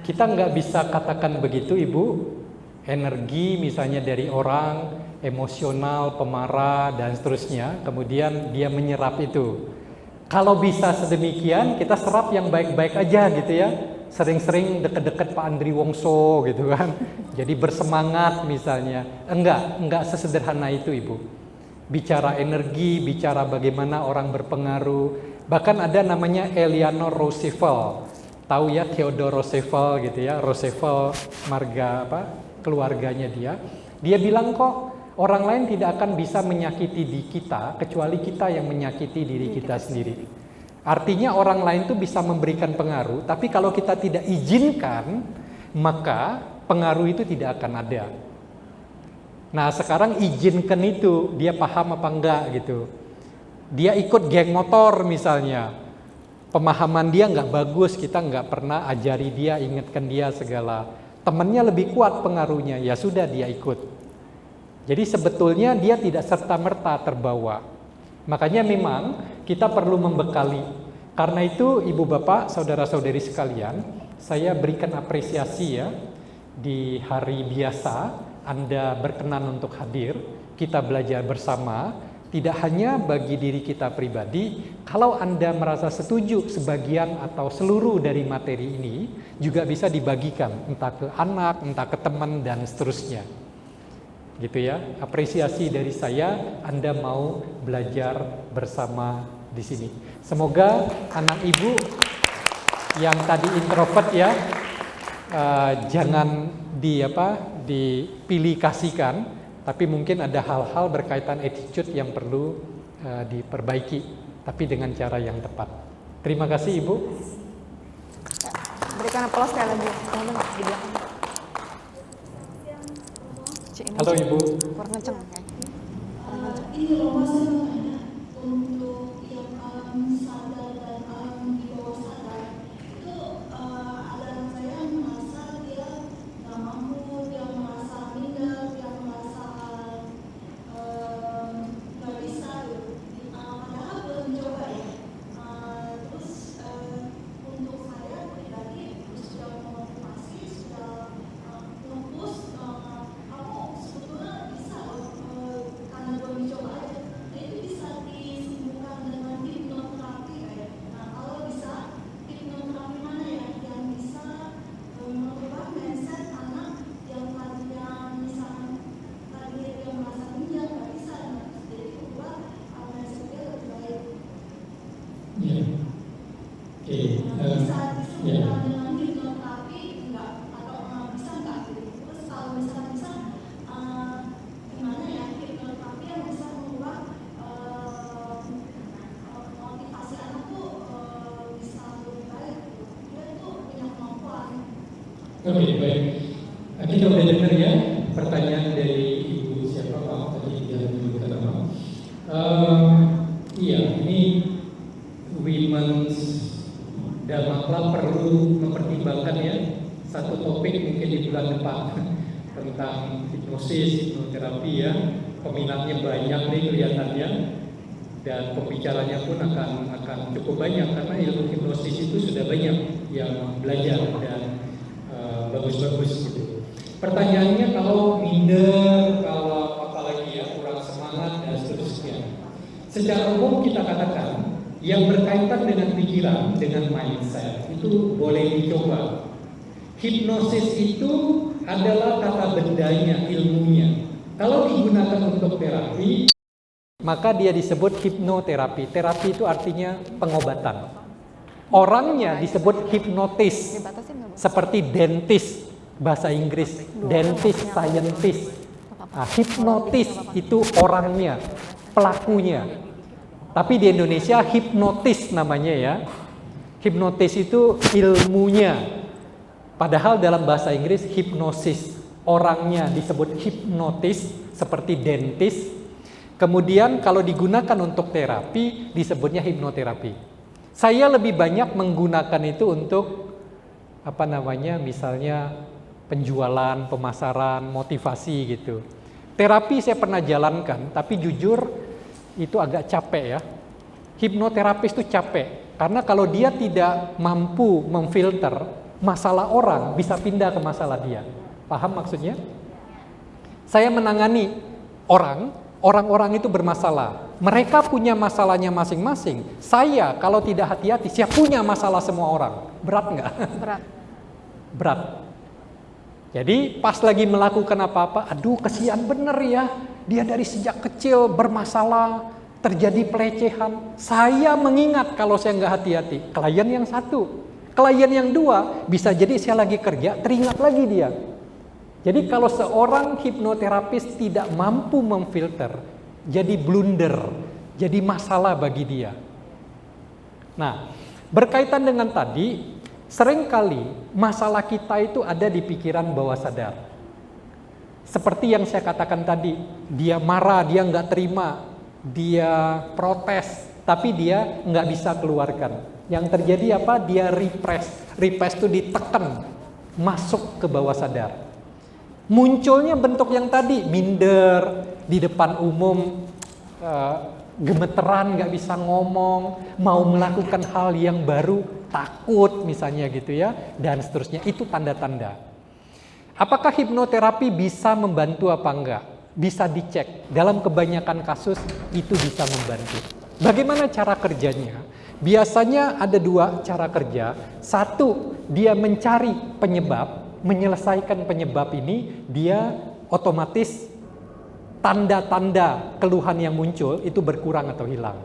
Kita nggak bisa katakan begitu Ibu. Energi misalnya dari orang, emosional, pemarah dan seterusnya, kemudian dia menyerap itu. Kalau bisa sedemikian, kita serap yang baik-baik aja gitu ya. Sering-sering deket-deket Pak Andri Wongso gitu kan. Jadi bersemangat misalnya. Enggak sesederhana itu Ibu. Bicara energi, bicara bagaimana orang berpengaruh. Bahkan ada namanya Eleanor Roosevelt. Tahu ya Theodore Roosevelt gitu ya. Roosevelt marga keluarganya dia. Dia bilang kok orang lain tidak akan bisa menyakiti diri kita kecuali kita yang menyakiti diri kita sendiri. Artinya orang lain tuh bisa memberikan pengaruh, tapi kalau kita tidak izinkan, maka pengaruh itu tidak akan ada. Nah sekarang izinkan itu, dia paham apa enggak gitu. Dia ikut geng motor misalnya, pemahaman dia nggak bagus, kita nggak pernah ajari dia, ingatkan dia segala. Temannya lebih kuat pengaruhnya, ya sudah dia ikut. Jadi sebetulnya dia tidak serta-merta terbawa. Makanya memang kita perlu membekali. Karena itu Ibu Bapak, saudara-saudari sekalian, saya berikan apresiasi ya, di hari biasa Anda berkenan untuk hadir, kita belajar bersama. Tidak hanya bagi diri kita pribadi, kalau Anda merasa setuju sebagian atau seluruh dari materi ini juga bisa dibagikan, entah ke anak, entah ke teman, dan seterusnya. Gitu ya, apresiasi dari saya, Anda mau belajar bersama di sini. Semoga anak Ibu yang tadi introvert ya, jangan dipilih kasihkan. Tapi mungkin ada hal-hal berkaitan attitude yang perlu diperbaiki, tapi dengan cara yang tepat. Terima kasih Ibu. Berikan aplaus sekali lagi. Teman-teman di belakang. Halo Ibu. Kurang kenceng kayak. Ini Roma saya mau tanya untuk yang alam sadar dan alam di bawah sadar itu ada anak saya yang merasa dia nggak mampu, dia merasa minder, dia merasa nggak bisa gitu. Padahal belum coba ya. Terus untuk saya pribadi sudah memotivasi, sudah nge-push kamu sebetulnya bisa karena belum dicoba aja. Nah itu bisa disambungkan dengan hipnoterapi kayak. Nah kalau bisa hipnoterapi mana ya yang bisa mengubah mindset anak yang tadinya misalnya tadi dia merasa minder nggak bisa, jadi ubah mindset dia lebih baik. Bisa disambungkan dengan hipnoterapi enggak atau bisa enggak gitu. Terus kalau misalnya bisa gimana ya hipnoterapi yang bisa mengubah motivasi anak tuh bisa lebih baik gitu. Dia tuh punya kemampuan. Oke, baik. Kita udah dengar ya pertanyaan dari Ibu siapa Pak tadi yang belum ketemu. Iya, ini Women's Dharma Club perlu mempertimbangkan ya satu topik mungkin di bulan depan tentang hipnosis. hipnosis, hipnoterapi ya. Peminatnya banyak nih kelihatannya, dan pembicaranya pun akan cukup banyak karena ilmu hipnosis itu sudah banyak yang belajar dan bagus-bagus gitu. Pertanyaannya kalau minder, kalau apalagi ya kurang semangat dan seterusnya. Secara umum kita katakan yang berkaitan dengan pikiran, dengan mindset itu boleh dicoba. Hipnosis itu adalah kata bendanya, ilmunya. Kalau digunakan untuk terapi, maka dia disebut hipnoterapi. Terapi itu artinya pengobatan. Orangnya disebut hipnotis, seperti dentist bahasa Inggris, dentist, scientist. Nah, hipnotis itu orangnya, pelakunya. Tapi di Indonesia hipnotis namanya ya. Hipnotis itu ilmunya. Padahal dalam bahasa Inggris hipnosis, orangnya disebut hipnotis seperti dentist. Kemudian kalau digunakan untuk terapi disebutnya hipnoterapi. Saya lebih banyak menggunakan itu untuk misalnya penjualan, pemasaran, motivasi gitu. Terapi saya pernah jalankan, tapi jujur itu agak capek ya. Hipnoterapis itu capek karena kalau dia tidak mampu memfilter masalah orang, bisa pindah ke masalah dia. Paham maksudnya? Saya menangani orang-orang itu bermasalah. Mereka punya masalahnya masing-masing. Saya kalau tidak hati-hati, saya punya masalah semua orang. Berat nggak? Berat. Jadi pas lagi melakukan apa-apa, aduh kesian bener ya. Dia dari sejak kecil bermasalah, terjadi pelecehan. Saya mengingat kalau saya nggak hati-hati. Klien yang satu, klien yang dua, bisa jadi saya lagi kerja, teringat lagi dia. Jadi kalau seorang hipnoterapis tidak mampu memfilter, jadi blunder, jadi masalah bagi dia. Nah, berkaitan dengan tadi, seringkali masalah kita itu ada di pikiran bawah sadar. Seperti yang saya katakan tadi, dia marah, dia nggak terima, dia protes, tapi dia nggak bisa keluarkan. Yang terjadi apa? Dia repress. Repress itu ditekan, masuk ke bawah sadar. Munculnya bentuk yang tadi, minder, di depan umum, gemeteran, nggak bisa ngomong, mau melakukan hal yang baru, takut misalnya gitu ya, dan seterusnya. Itu tanda-tanda. Apakah hipnoterapi bisa membantu apa enggak? Bisa dicek. Dalam kebanyakan kasus itu bisa membantu. Bagaimana cara kerjanya? Biasanya ada dua cara kerja. Satu, dia mencari penyebab, menyelesaikan penyebab ini, dia otomatis tanda-tanda keluhan yang muncul itu berkurang atau hilang.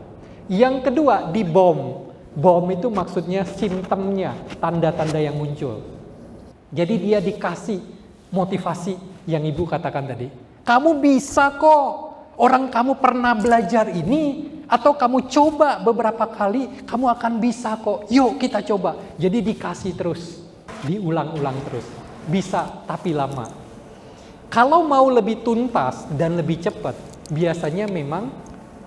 Yang kedua, dibom. Bom itu maksudnya simptomnya, tanda-tanda yang muncul. Jadi dia dikasih motivasi yang ibu katakan tadi. Kamu bisa kok, orang kamu pernah belajar ini, atau kamu coba beberapa kali, kamu akan bisa kok. Yuk kita coba. Jadi dikasih terus, diulang-ulang terus. Bisa, tapi lama. Kalau mau lebih tuntas dan lebih cepat, biasanya memang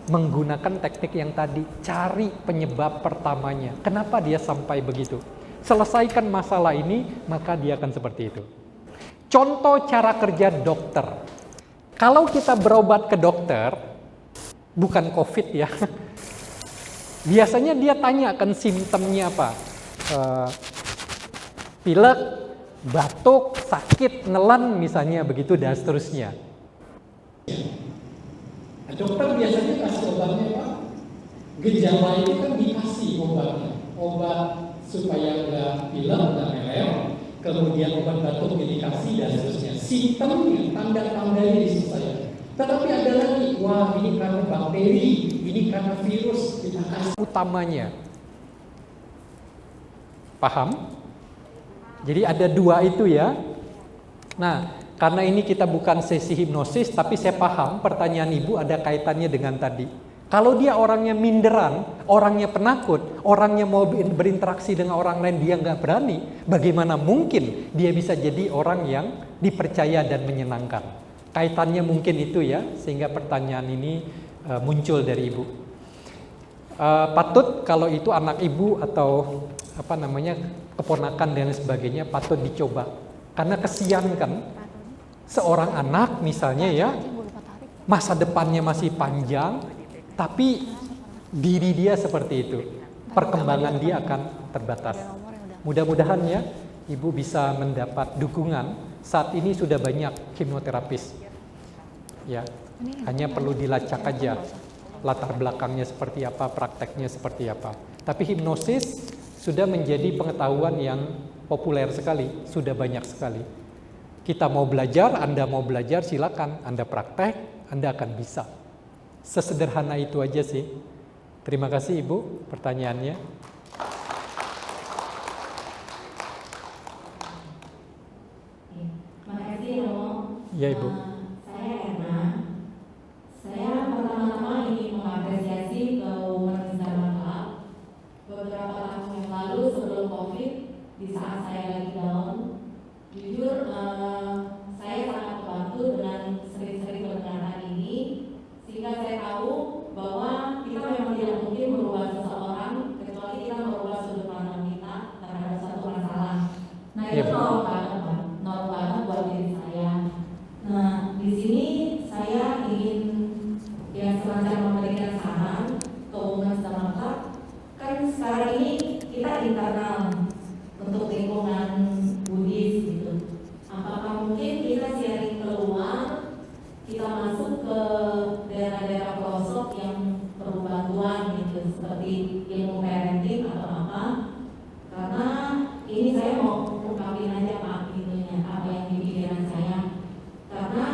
menggunakan teknik yang tadi, cari penyebab pertamanya. Kenapa dia sampai begitu? Selesaikan masalah ini, maka dia akan seperti itu. Contoh cara kerja dokter. Kalau kita berobat ke dokter, bukan COVID ya, biasanya dia tanyakan simptomnya apa. Pilek, batuk, sakit, nelan misalnya begitu dan seterusnya. Dokter biasanya kasih obatnya Pak. Gejala itu kan dikasih obatnya. Obat supaya nggak pilek, nggak melel. Kemudian obat batuk dikasih dan seterusnya. Simptomnya, tanda-tandanya diselesaikan. Tetapi ada lagi, wah ini karena bakteri, ini karena virus, kita kasih utamanya. Paham? Jadi ada dua itu ya. Nah, karena ini kita bukan sesi hipnosis, tapi saya paham pertanyaan ibu ada kaitannya dengan tadi. Kalau dia orangnya minderan, orangnya penakut, orangnya mau berinteraksi dengan orang lain dia nggak berani, bagaimana mungkin dia bisa jadi orang yang dipercaya dan menyenangkan? Kaitannya mungkin itu ya, sehingga pertanyaan ini muncul dari ibu. Patut kalau itu anak ibu atau keponakan dan sebagainya patut dicoba. Karena kesian kan, seorang anak misalnya ya, masa depannya masih panjang, tapi diri dia seperti itu, perkembangan dia akan terbatas. Mudah-mudahan ya, Ibu bisa mendapat dukungan. Saat ini sudah banyak hipnoterapis, ya, hanya perlu dilacak aja latar belakangnya seperti apa, prakteknya seperti apa. Tapi hipnosis sudah menjadi pengetahuan yang populer sekali, sudah banyak sekali. Kita mau belajar, Anda mau belajar, silakan. Anda praktek, Anda akan bisa. Sesederhana itu aja sih. Terima kasih Ibu pertanyaannya. Makasih Romo. Ya Ibu. Saya Erna. Saya pertama-tama ingin mengapresiasi ke Women's Dharma Club. Beberapa tahun yang lalu sebelum COVID, di saat saya lagi down, jujur saya sangat terbantu dengan sering-sering mendengarkan ini, sehingga saya tahu bahwa kita memang tidak mungkin merubah seseorang kecuali kita merubah sudut pandang kita terhadap satu masalah. Nah itu nolong banget buat diri saya. Nah di sini saya ingin yang semacam memberikan saran ke Women's Dharma Club. Kan sekarang ini kita internal untuk lingkungan Buddhis gitu. Apakah mungkin kita sharing keluar, kita masuk ke daerah-daerah pelosok yang perlu bantuan gitu, seperti ilmu parenting atau apa? Karena ini saya mau ungkapin aja Pak itunya, apa yang di pikiran saya. Karena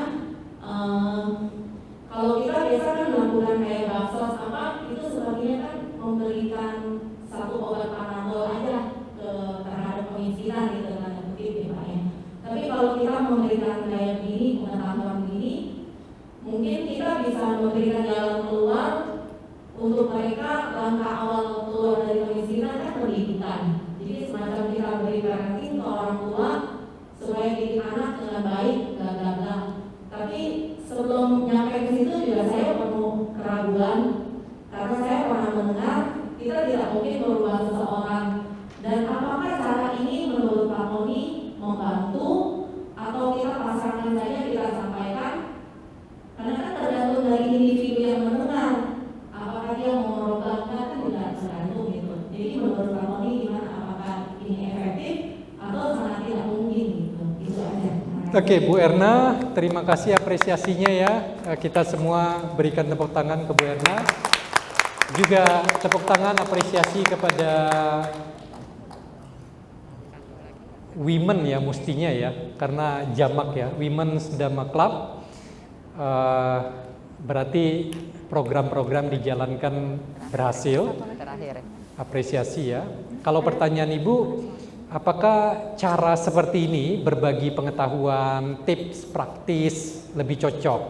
kalau kita biasa kan melakukan kayak baksos apa, itu sebenarnya kan memberikan satu obat panadol aja terhadap pemikiran gitu kan, ya Pak ya. Tapi kalau kita memberikan kayak begini, pengetahuan begini, mungkin kita bisa memberikan jalan keluar untuk mereka. Langkah awal keluar dari kemiskinan kan pendidikan. Jadi semacam kita beri parenting ke orang tua supaya didik anak dengan baik, bla. Tapi sebelum nyampe ke situ juga saya penuh keraguan, karena saya pernah mendengar kita tidak mungkin merubah seseorang. Dan apakah cara ini menurut Pak Tony membantu atau kita pasangkan saja kita sampaikan? Karena kan tergantung dari individu yang mendengar. Apakah dia mau merubah kan tidak tergantung gitu. Jadi menurut Pak Tony gimana? Apakah ini efektif atau sangat tidak mungkin gitu? Itu aja. Oke, Bu Erna, terima kasih apresiasinya ya. Kita semua berikan tepuk tangan ke Bu Erna. Juga tepuk tangan apresiasi kepada women ya mestinya ya, karena jamak ya, Women's Dharma Club. Berarti program-program dijalankan berhasil. Apresiasi ya. Kalau pertanyaan Ibu, apakah cara seperti ini berbagi pengetahuan, tips, praktis lebih cocok?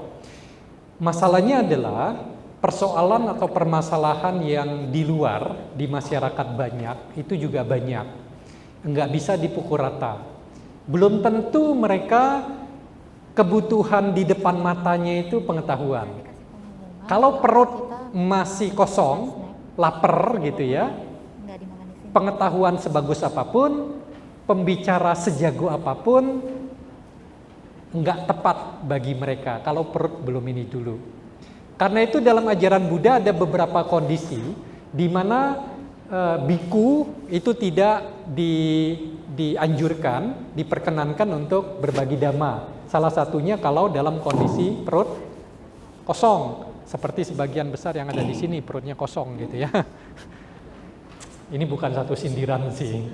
Masalahnya adalah persoalan atau permasalahan yang di luar di masyarakat banyak, itu juga banyak. Enggak bisa dipukul rata. Belum tentu mereka kebutuhan di depan matanya itu pengetahuan. Kalau perut masih kosong, lapar gitu ya, pengetahuan sebagus apapun, pembicara sejago apapun, enggak tepat bagi mereka kalau perut belum ini dulu. Karena itu dalam ajaran Buddha ada beberapa kondisi di mana biku itu tidak dianjurkan, diperkenankan untuk berbagi dhamma. Salah satunya kalau dalam kondisi perut kosong, seperti sebagian besar yang ada di sini perutnya kosong gitu ya. Ini bukan satu sindiran sih,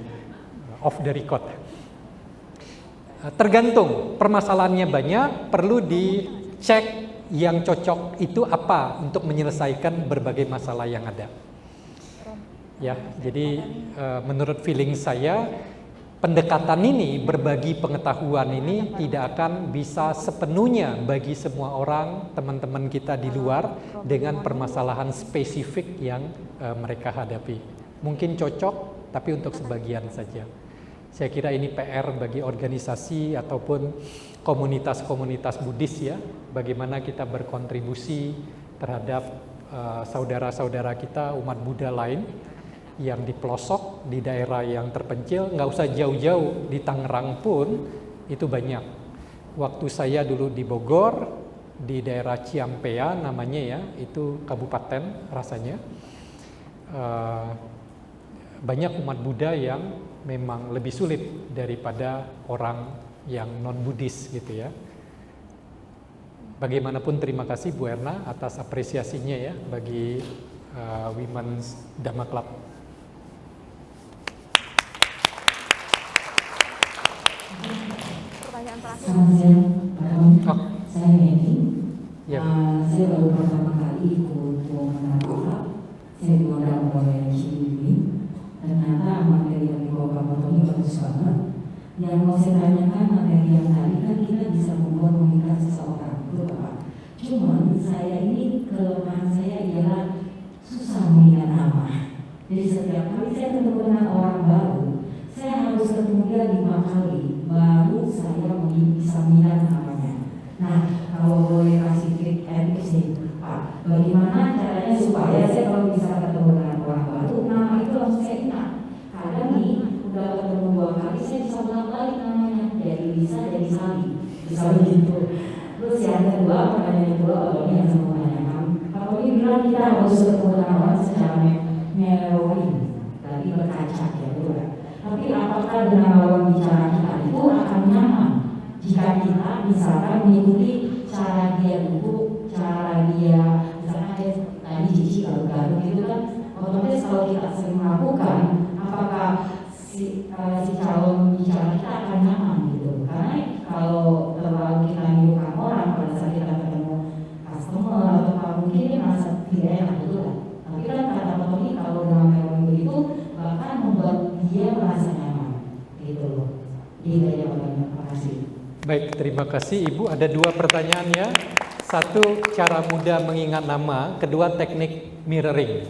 off the record. Tergantung, permasalahannya banyak, perlu dicek yang cocok itu apa untuk menyelesaikan berbagai masalah yang ada. Ya, jadi menurut feeling saya pendekatan ini, berbagi pengetahuan ini tidak akan bisa sepenuhnya bagi semua orang, teman-teman kita di luar dengan permasalahan spesifik yang mereka hadapi. Mungkin cocok, tapi untuk sebagian saja. Saya kira ini PR bagi organisasi ataupun komunitas-komunitas Buddhis ya, bagaimana kita berkontribusi terhadap saudara-saudara kita umat Buddha lain yang di pelosok, di daerah yang terpencil, nggak usah jauh-jauh, di Tangerang pun itu banyak. waktu saya dulu di Bogor, di daerah Ciampea namanya ya, itu kabupaten rasanya. Banyak umat Buddha yang memang lebih sulit daripada orang yang non-Buddhis gitu ya. Bagaimanapun terima kasih Bu Erna atas apresiasinya ya bagi Women's Dhamma Club. Pertanyaan terakhir. Selamat siang, Pak Tony. Oh. Saya Medi. Ya. Saya baru pertama kali ikut Women's Club. Saya diundang oleh Cibibi. Ternyata materi yang dibawa Pak Tony bagus banget. Yang mau saya tanyakan materi yang tadi kan kita bisa membuat mengikat seseorang, betul Pak? Cuman saya ini kelemahan saya ialah susah mengingat nama. Jadi setiap kali saya ketemu dengan orang baru, saya harus ketemu dia 5 kali baru saya bisa mengingat namanya. Nah, kalau boleh kasih trik and tips nih, Pak, bagaimana caranya supaya saya kalau bisa ketemu dengan orang baru, nama itu langsung saya ingat. Kadang nih, udah ketemu 2 kali, saya bisa ulang balik namanya, jadi Lisa, jadi Sally, bisa begitu. Terus yang kedua, pertanyaan kedua, kalau ini yang saya mau tanyakan, kalau ini bilang kita harus ketemu dengan orang secara memori, tadi berkaca ya, betul ya. Tapi apakah dengan lawan bicara kita itu akan nyaman jika kita misalkan mengikuti cara dia duduk, cara dia misalkan dia tadi cici garuk-garuk gitu kan, otomatis kalau kita sering melakukan, apakah si calon bicara kita akan nyaman gitu? Karena kalau terlalu kita menirukan orang pada saat kita ketemu customer atau apa mungkin dia merasa tidak enak gitu lah. Tapi kan kata Pak Tony kalau dalam memori begitu bahkan membuat dia merasa nyaman gitu loh. Gitu ya Pak Tony, terima kasih. Baik, terima kasih Ibu. Ada 2 pertanyaan ya. Satu, cara mudah mengingat nama. Kedua, teknik mirroring.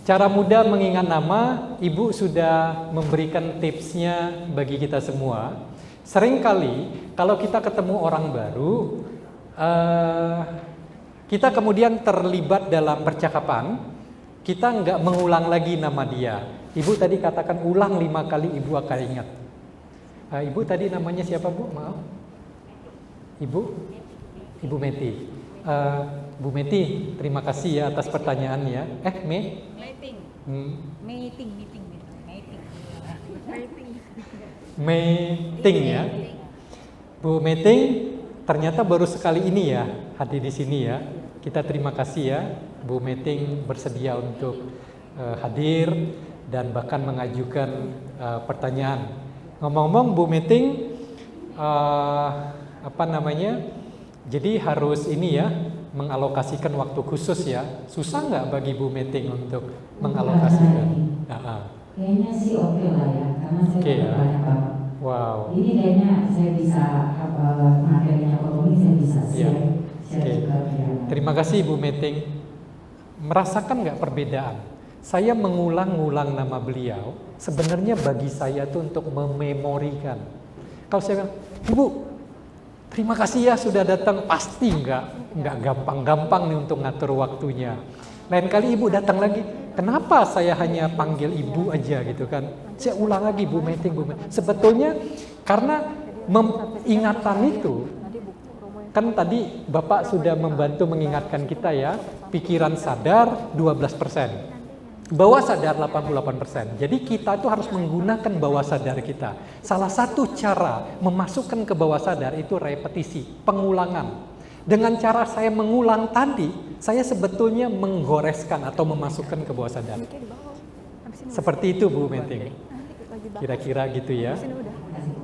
Cara mudah mengingat nama, Ibu sudah memberikan tipsnya bagi kita semua. Seringkali kalau kita ketemu orang baru, kita kemudian terlibat dalam percakapan, kita nggak mengulang lagi nama dia. Ibu tadi katakan ulang 5 kali Ibu akan ingat. Ibu tadi namanya siapa Bu? Maaf. Ibu Meti. Bu Meti, terima kasih ya atas pertanyaannya. Meeting ya. Bu Meeting, ternyata baru sekali ini ya hadir di sini ya. Kita terima kasih ya, Bu Meeting bersedia untuk hadir dan bahkan mengajukan pertanyaan. Ngomong-ngomong Bu Meeting, jadi harus ini ya, mengalokasikan waktu khusus ya. Susah nggak bagi Bu Meeting untuk mengalokasikan? Kayaknya sih oke lah ya, karena saya ya. banyak banget. Wow. Ini kayaknya saya bisa materinya Pak Tony saya bisa share juga. Terima kasih Bu Meeting. Merasakan nggak perbedaan? Saya mengulang-ulang nama beliau, sebenarnya bagi saya itu untuk mememorikan. Kalau saya bilang, Ibu, terima kasih ya sudah datang, pasti nggak gampang-gampang nih untuk ngatur waktunya. Lain kali Ibu datang lagi, kenapa saya hanya panggil Ibu aja gitu kan? Saya ulang lagi Bu Meeting, Bu Meeting. Sebetulnya karena ingatan itu, kan tadi Bapak sudah membantu mengingatkan kita ya, pikiran sadar 12%. Bawah sadar 88%. Jadi kita itu harus menggunakan bawah sadar kita. Salah satu cara memasukkan ke bawah sadar itu repetisi, pengulangan. Dengan cara saya mengulang tadi, saya sebetulnya menggoreskan atau memasukkan ke bawah sadar. Seperti itu Bu Meeting. Kira-kira gitu ya.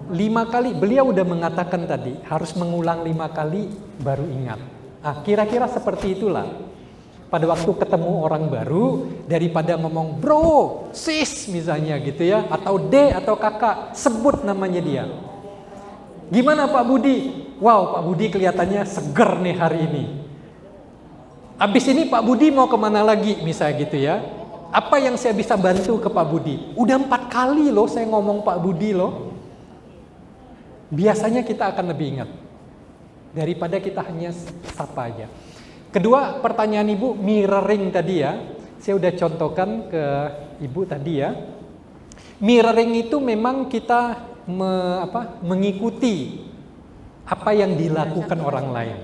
5 kali, beliau udah mengatakan tadi, harus mengulang 5 kali baru ingat. Kira-kira seperti itulah. Pada waktu ketemu orang baru, daripada ngomong bro, sis misalnya gitu ya, atau D atau kakak, sebut namanya dia. Gimana Pak Budi? Wow, Pak Budi kelihatannya seger nih hari ini. Abis ini Pak Budi mau kemana lagi misalnya gitu ya. Apa yang saya bisa bantu ke Pak Budi? Udah 4 kali loh saya ngomong Pak Budi loh. Biasanya kita akan lebih ingat daripada kita hanya sapa aja. Kedua, pertanyaan Ibu mirroring tadi ya. Saya udah contohkan ke Ibu tadi ya. Mirroring itu memang kita mengikuti apa yang dilakukan orang lain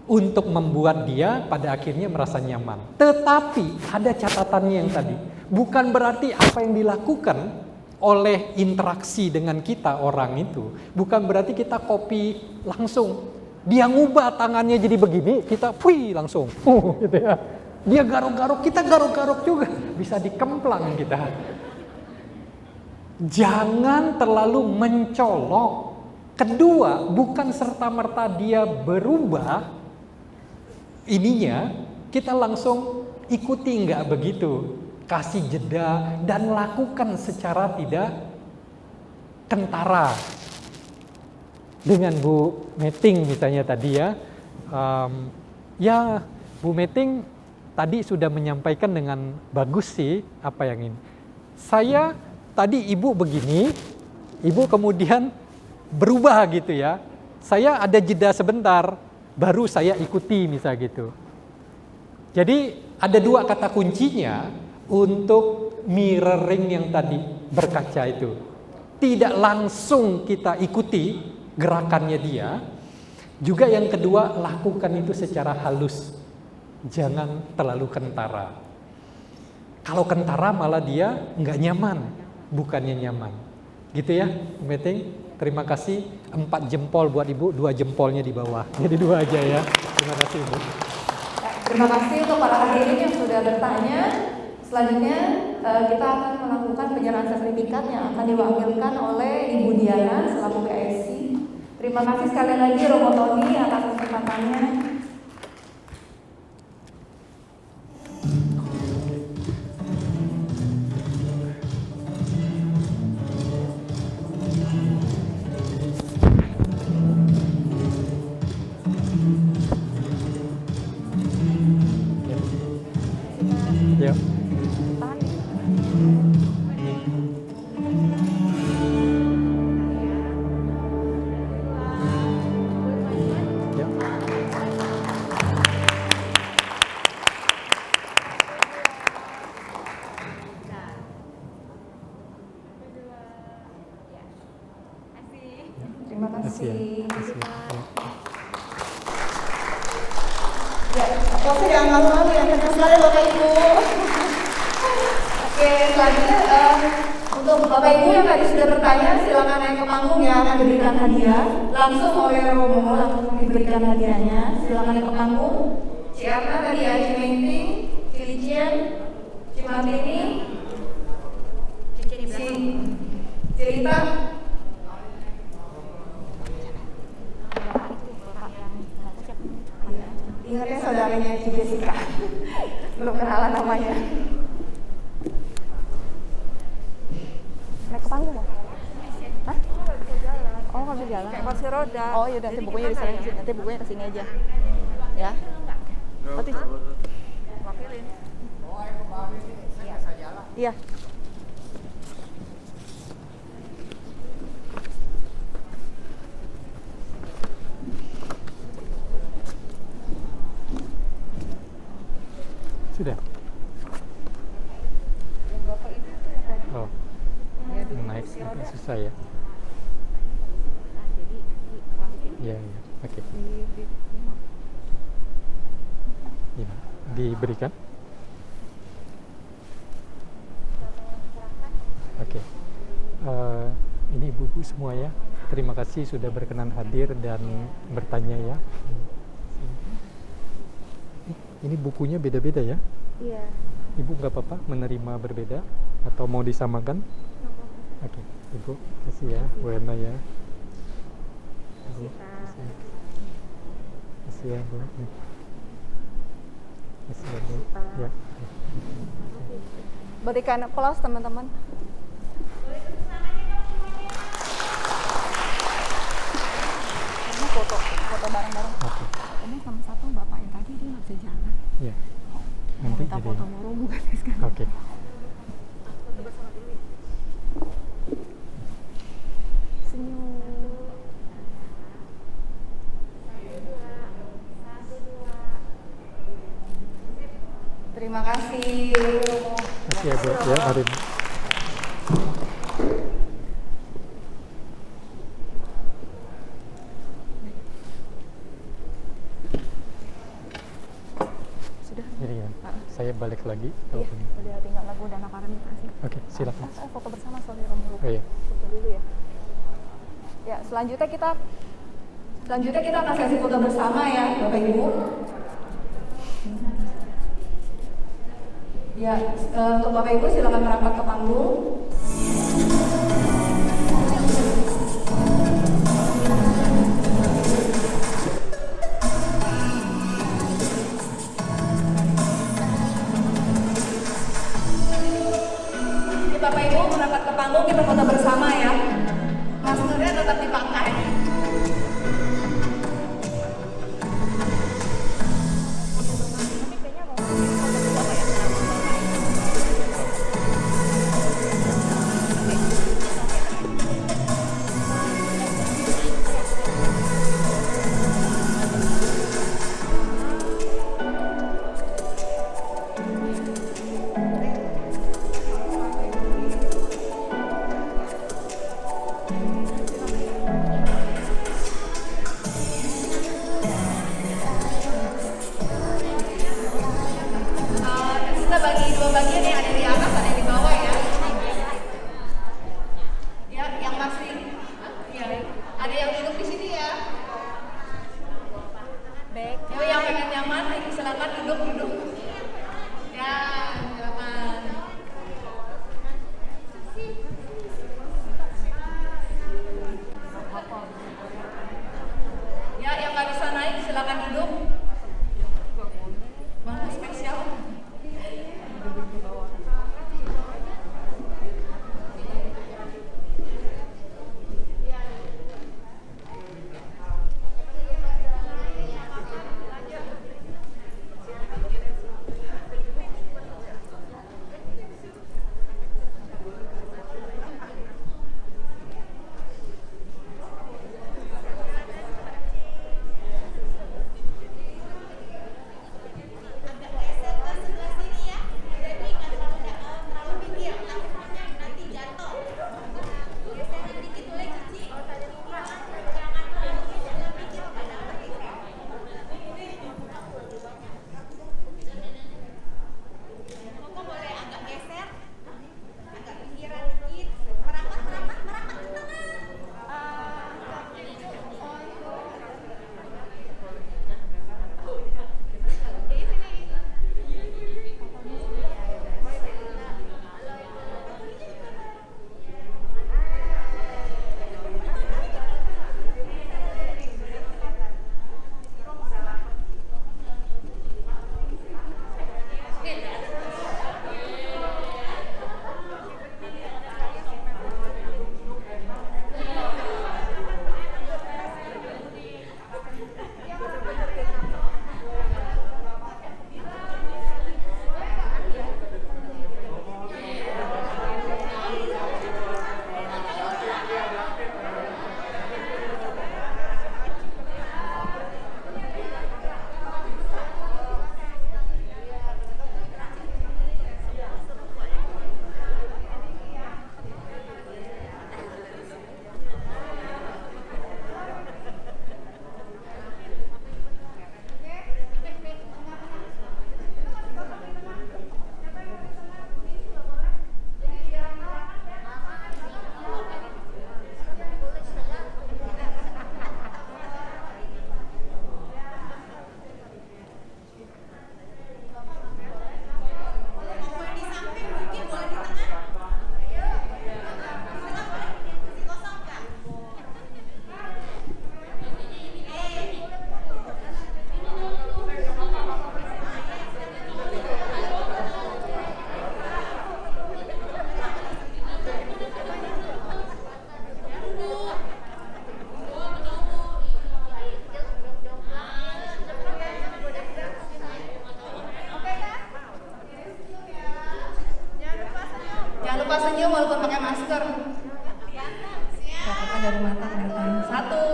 untuk membuat dia pada akhirnya merasa nyaman. Tetapi ada catatannya yang tadi, bukan berarti apa yang dilakukan oleh interaksi dengan kita orang itu, bukan berarti kita copy langsung. Dia ngubah tangannya jadi begini, kita langsung gitu ya. Dia garuk-garuk, kita garuk-garuk juga, bisa dikemplang kita. Jangan terlalu mencolok. Kedua, bukan serta-merta dia berubah ininya, kita langsung ikuti, nggak begitu. Kasih jeda dan lakukan secara tidak kentara. Dengan Bu Meting misalnya tadi ya, ya Bu Meting tadi sudah menyampaikan dengan bagus sih apa yang ini. Saya tadi ibu begini, ibu kemudian berubah gitu ya. Saya ada jeda sebentar, baru saya ikuti misal gitu. Jadi ada dua kata kuncinya untuk mirroring yang tadi, berkaca itu. Tidak langsung kita ikuti gerakannya dia. Juga yang kedua, lakukan itu secara halus. Jangan terlalu kentara. Kalau kentara malah dia nggak nyaman, bukannya nyaman. Gitu ya, Bu Meting. Terima kasih. 4 jempol buat Ibu, 2 jempolnya di bawah. Jadi 2 aja ya. Terima kasih Ibu. Terima kasih untuk para hadirin yang sudah bertanya. Selanjutnya kita akan melakukan penyerahan sertifikat yang akan diwakilkan oleh Ibu Diana selaku PSC. Terima kasih sekali lagi Romo Tony atas kesempatannya. Yuk. Terima kasih. Ya, pasti yang malu-malu yang kencang sekali Bapak Ibu. Oke, selanjutnya untuk Bapak Ibu yang tadi sudah bertanya, silakan naik ke panggung ya, akan diberikan hadiah langsung oleh Romo, langsung diberikan hadiahnya. Silakan naik ke panggung. Siapa tadi ya, Cimenting, Cilicien, Cimatini, Cerita. Ingatnya saudaranya Ci Jessica. Belum kenalan namanya. Naik ke panggung Bang? Hah? Oh nggak bisa jalan? Kursi roda. Oh yaudah, nanti bukunya diserahin ke sini. Nanti bukunya ke sini aja. Ya. Wakilin. Iya. Sudah. Oh, naik agak susah ya. Iya, iya, oke. Ya, diberikan. Oke. Ini ibu-ibu semua ya. Terima kasih sudah berkenan hadir dan bertanya ya. Ini bukunya beda-beda ya? Iya. Ibu nggak apa-apa menerima berbeda atau mau disamakan? Oke, Ibu kasih ya, Bu Ena ya. Ibu, kasih ya Bu. Kasih ya Bu. Ya. Berikan aplaus teman-teman. Ini foto bareng-bareng. Oke. Ini sama satu bapak yang tadi dia nggak bisa jalan. Ya. Mau Nanti minta jadi. foto mulu bukan sekarang. Oke. Senyum. Terima kasih. Kasih ya Bu. Ya, mari. saya balik lagi. Iya, udah tinggal lagu Dana Paramita sih. Oke, silakan. Foto bersama soalnya Romo. Oh iya. Foto dulu ya. Ya, selanjutnya kita akan sesi foto bersama ya, Bapak Ibu. Ya, untuk Bapak Ibu silakan merapat ke panggung. Bapak Ibu merapat ke panggung, kita foto bersama ya. Maskernya tetap dipakai. Kita bagi dua bagian yang ada di atas, ada yang di bawah ya. Ya, yang masih, ya, ada yang duduk di sini ya. Baik. Yang pengen nyaman, silakan duduk. Ya, silakan. Ya, yang nggak bisa naik silakan duduk. Bangku spesial. Jangan lupa senyum walaupun pakai masker. Dari mata kelihatan. 1,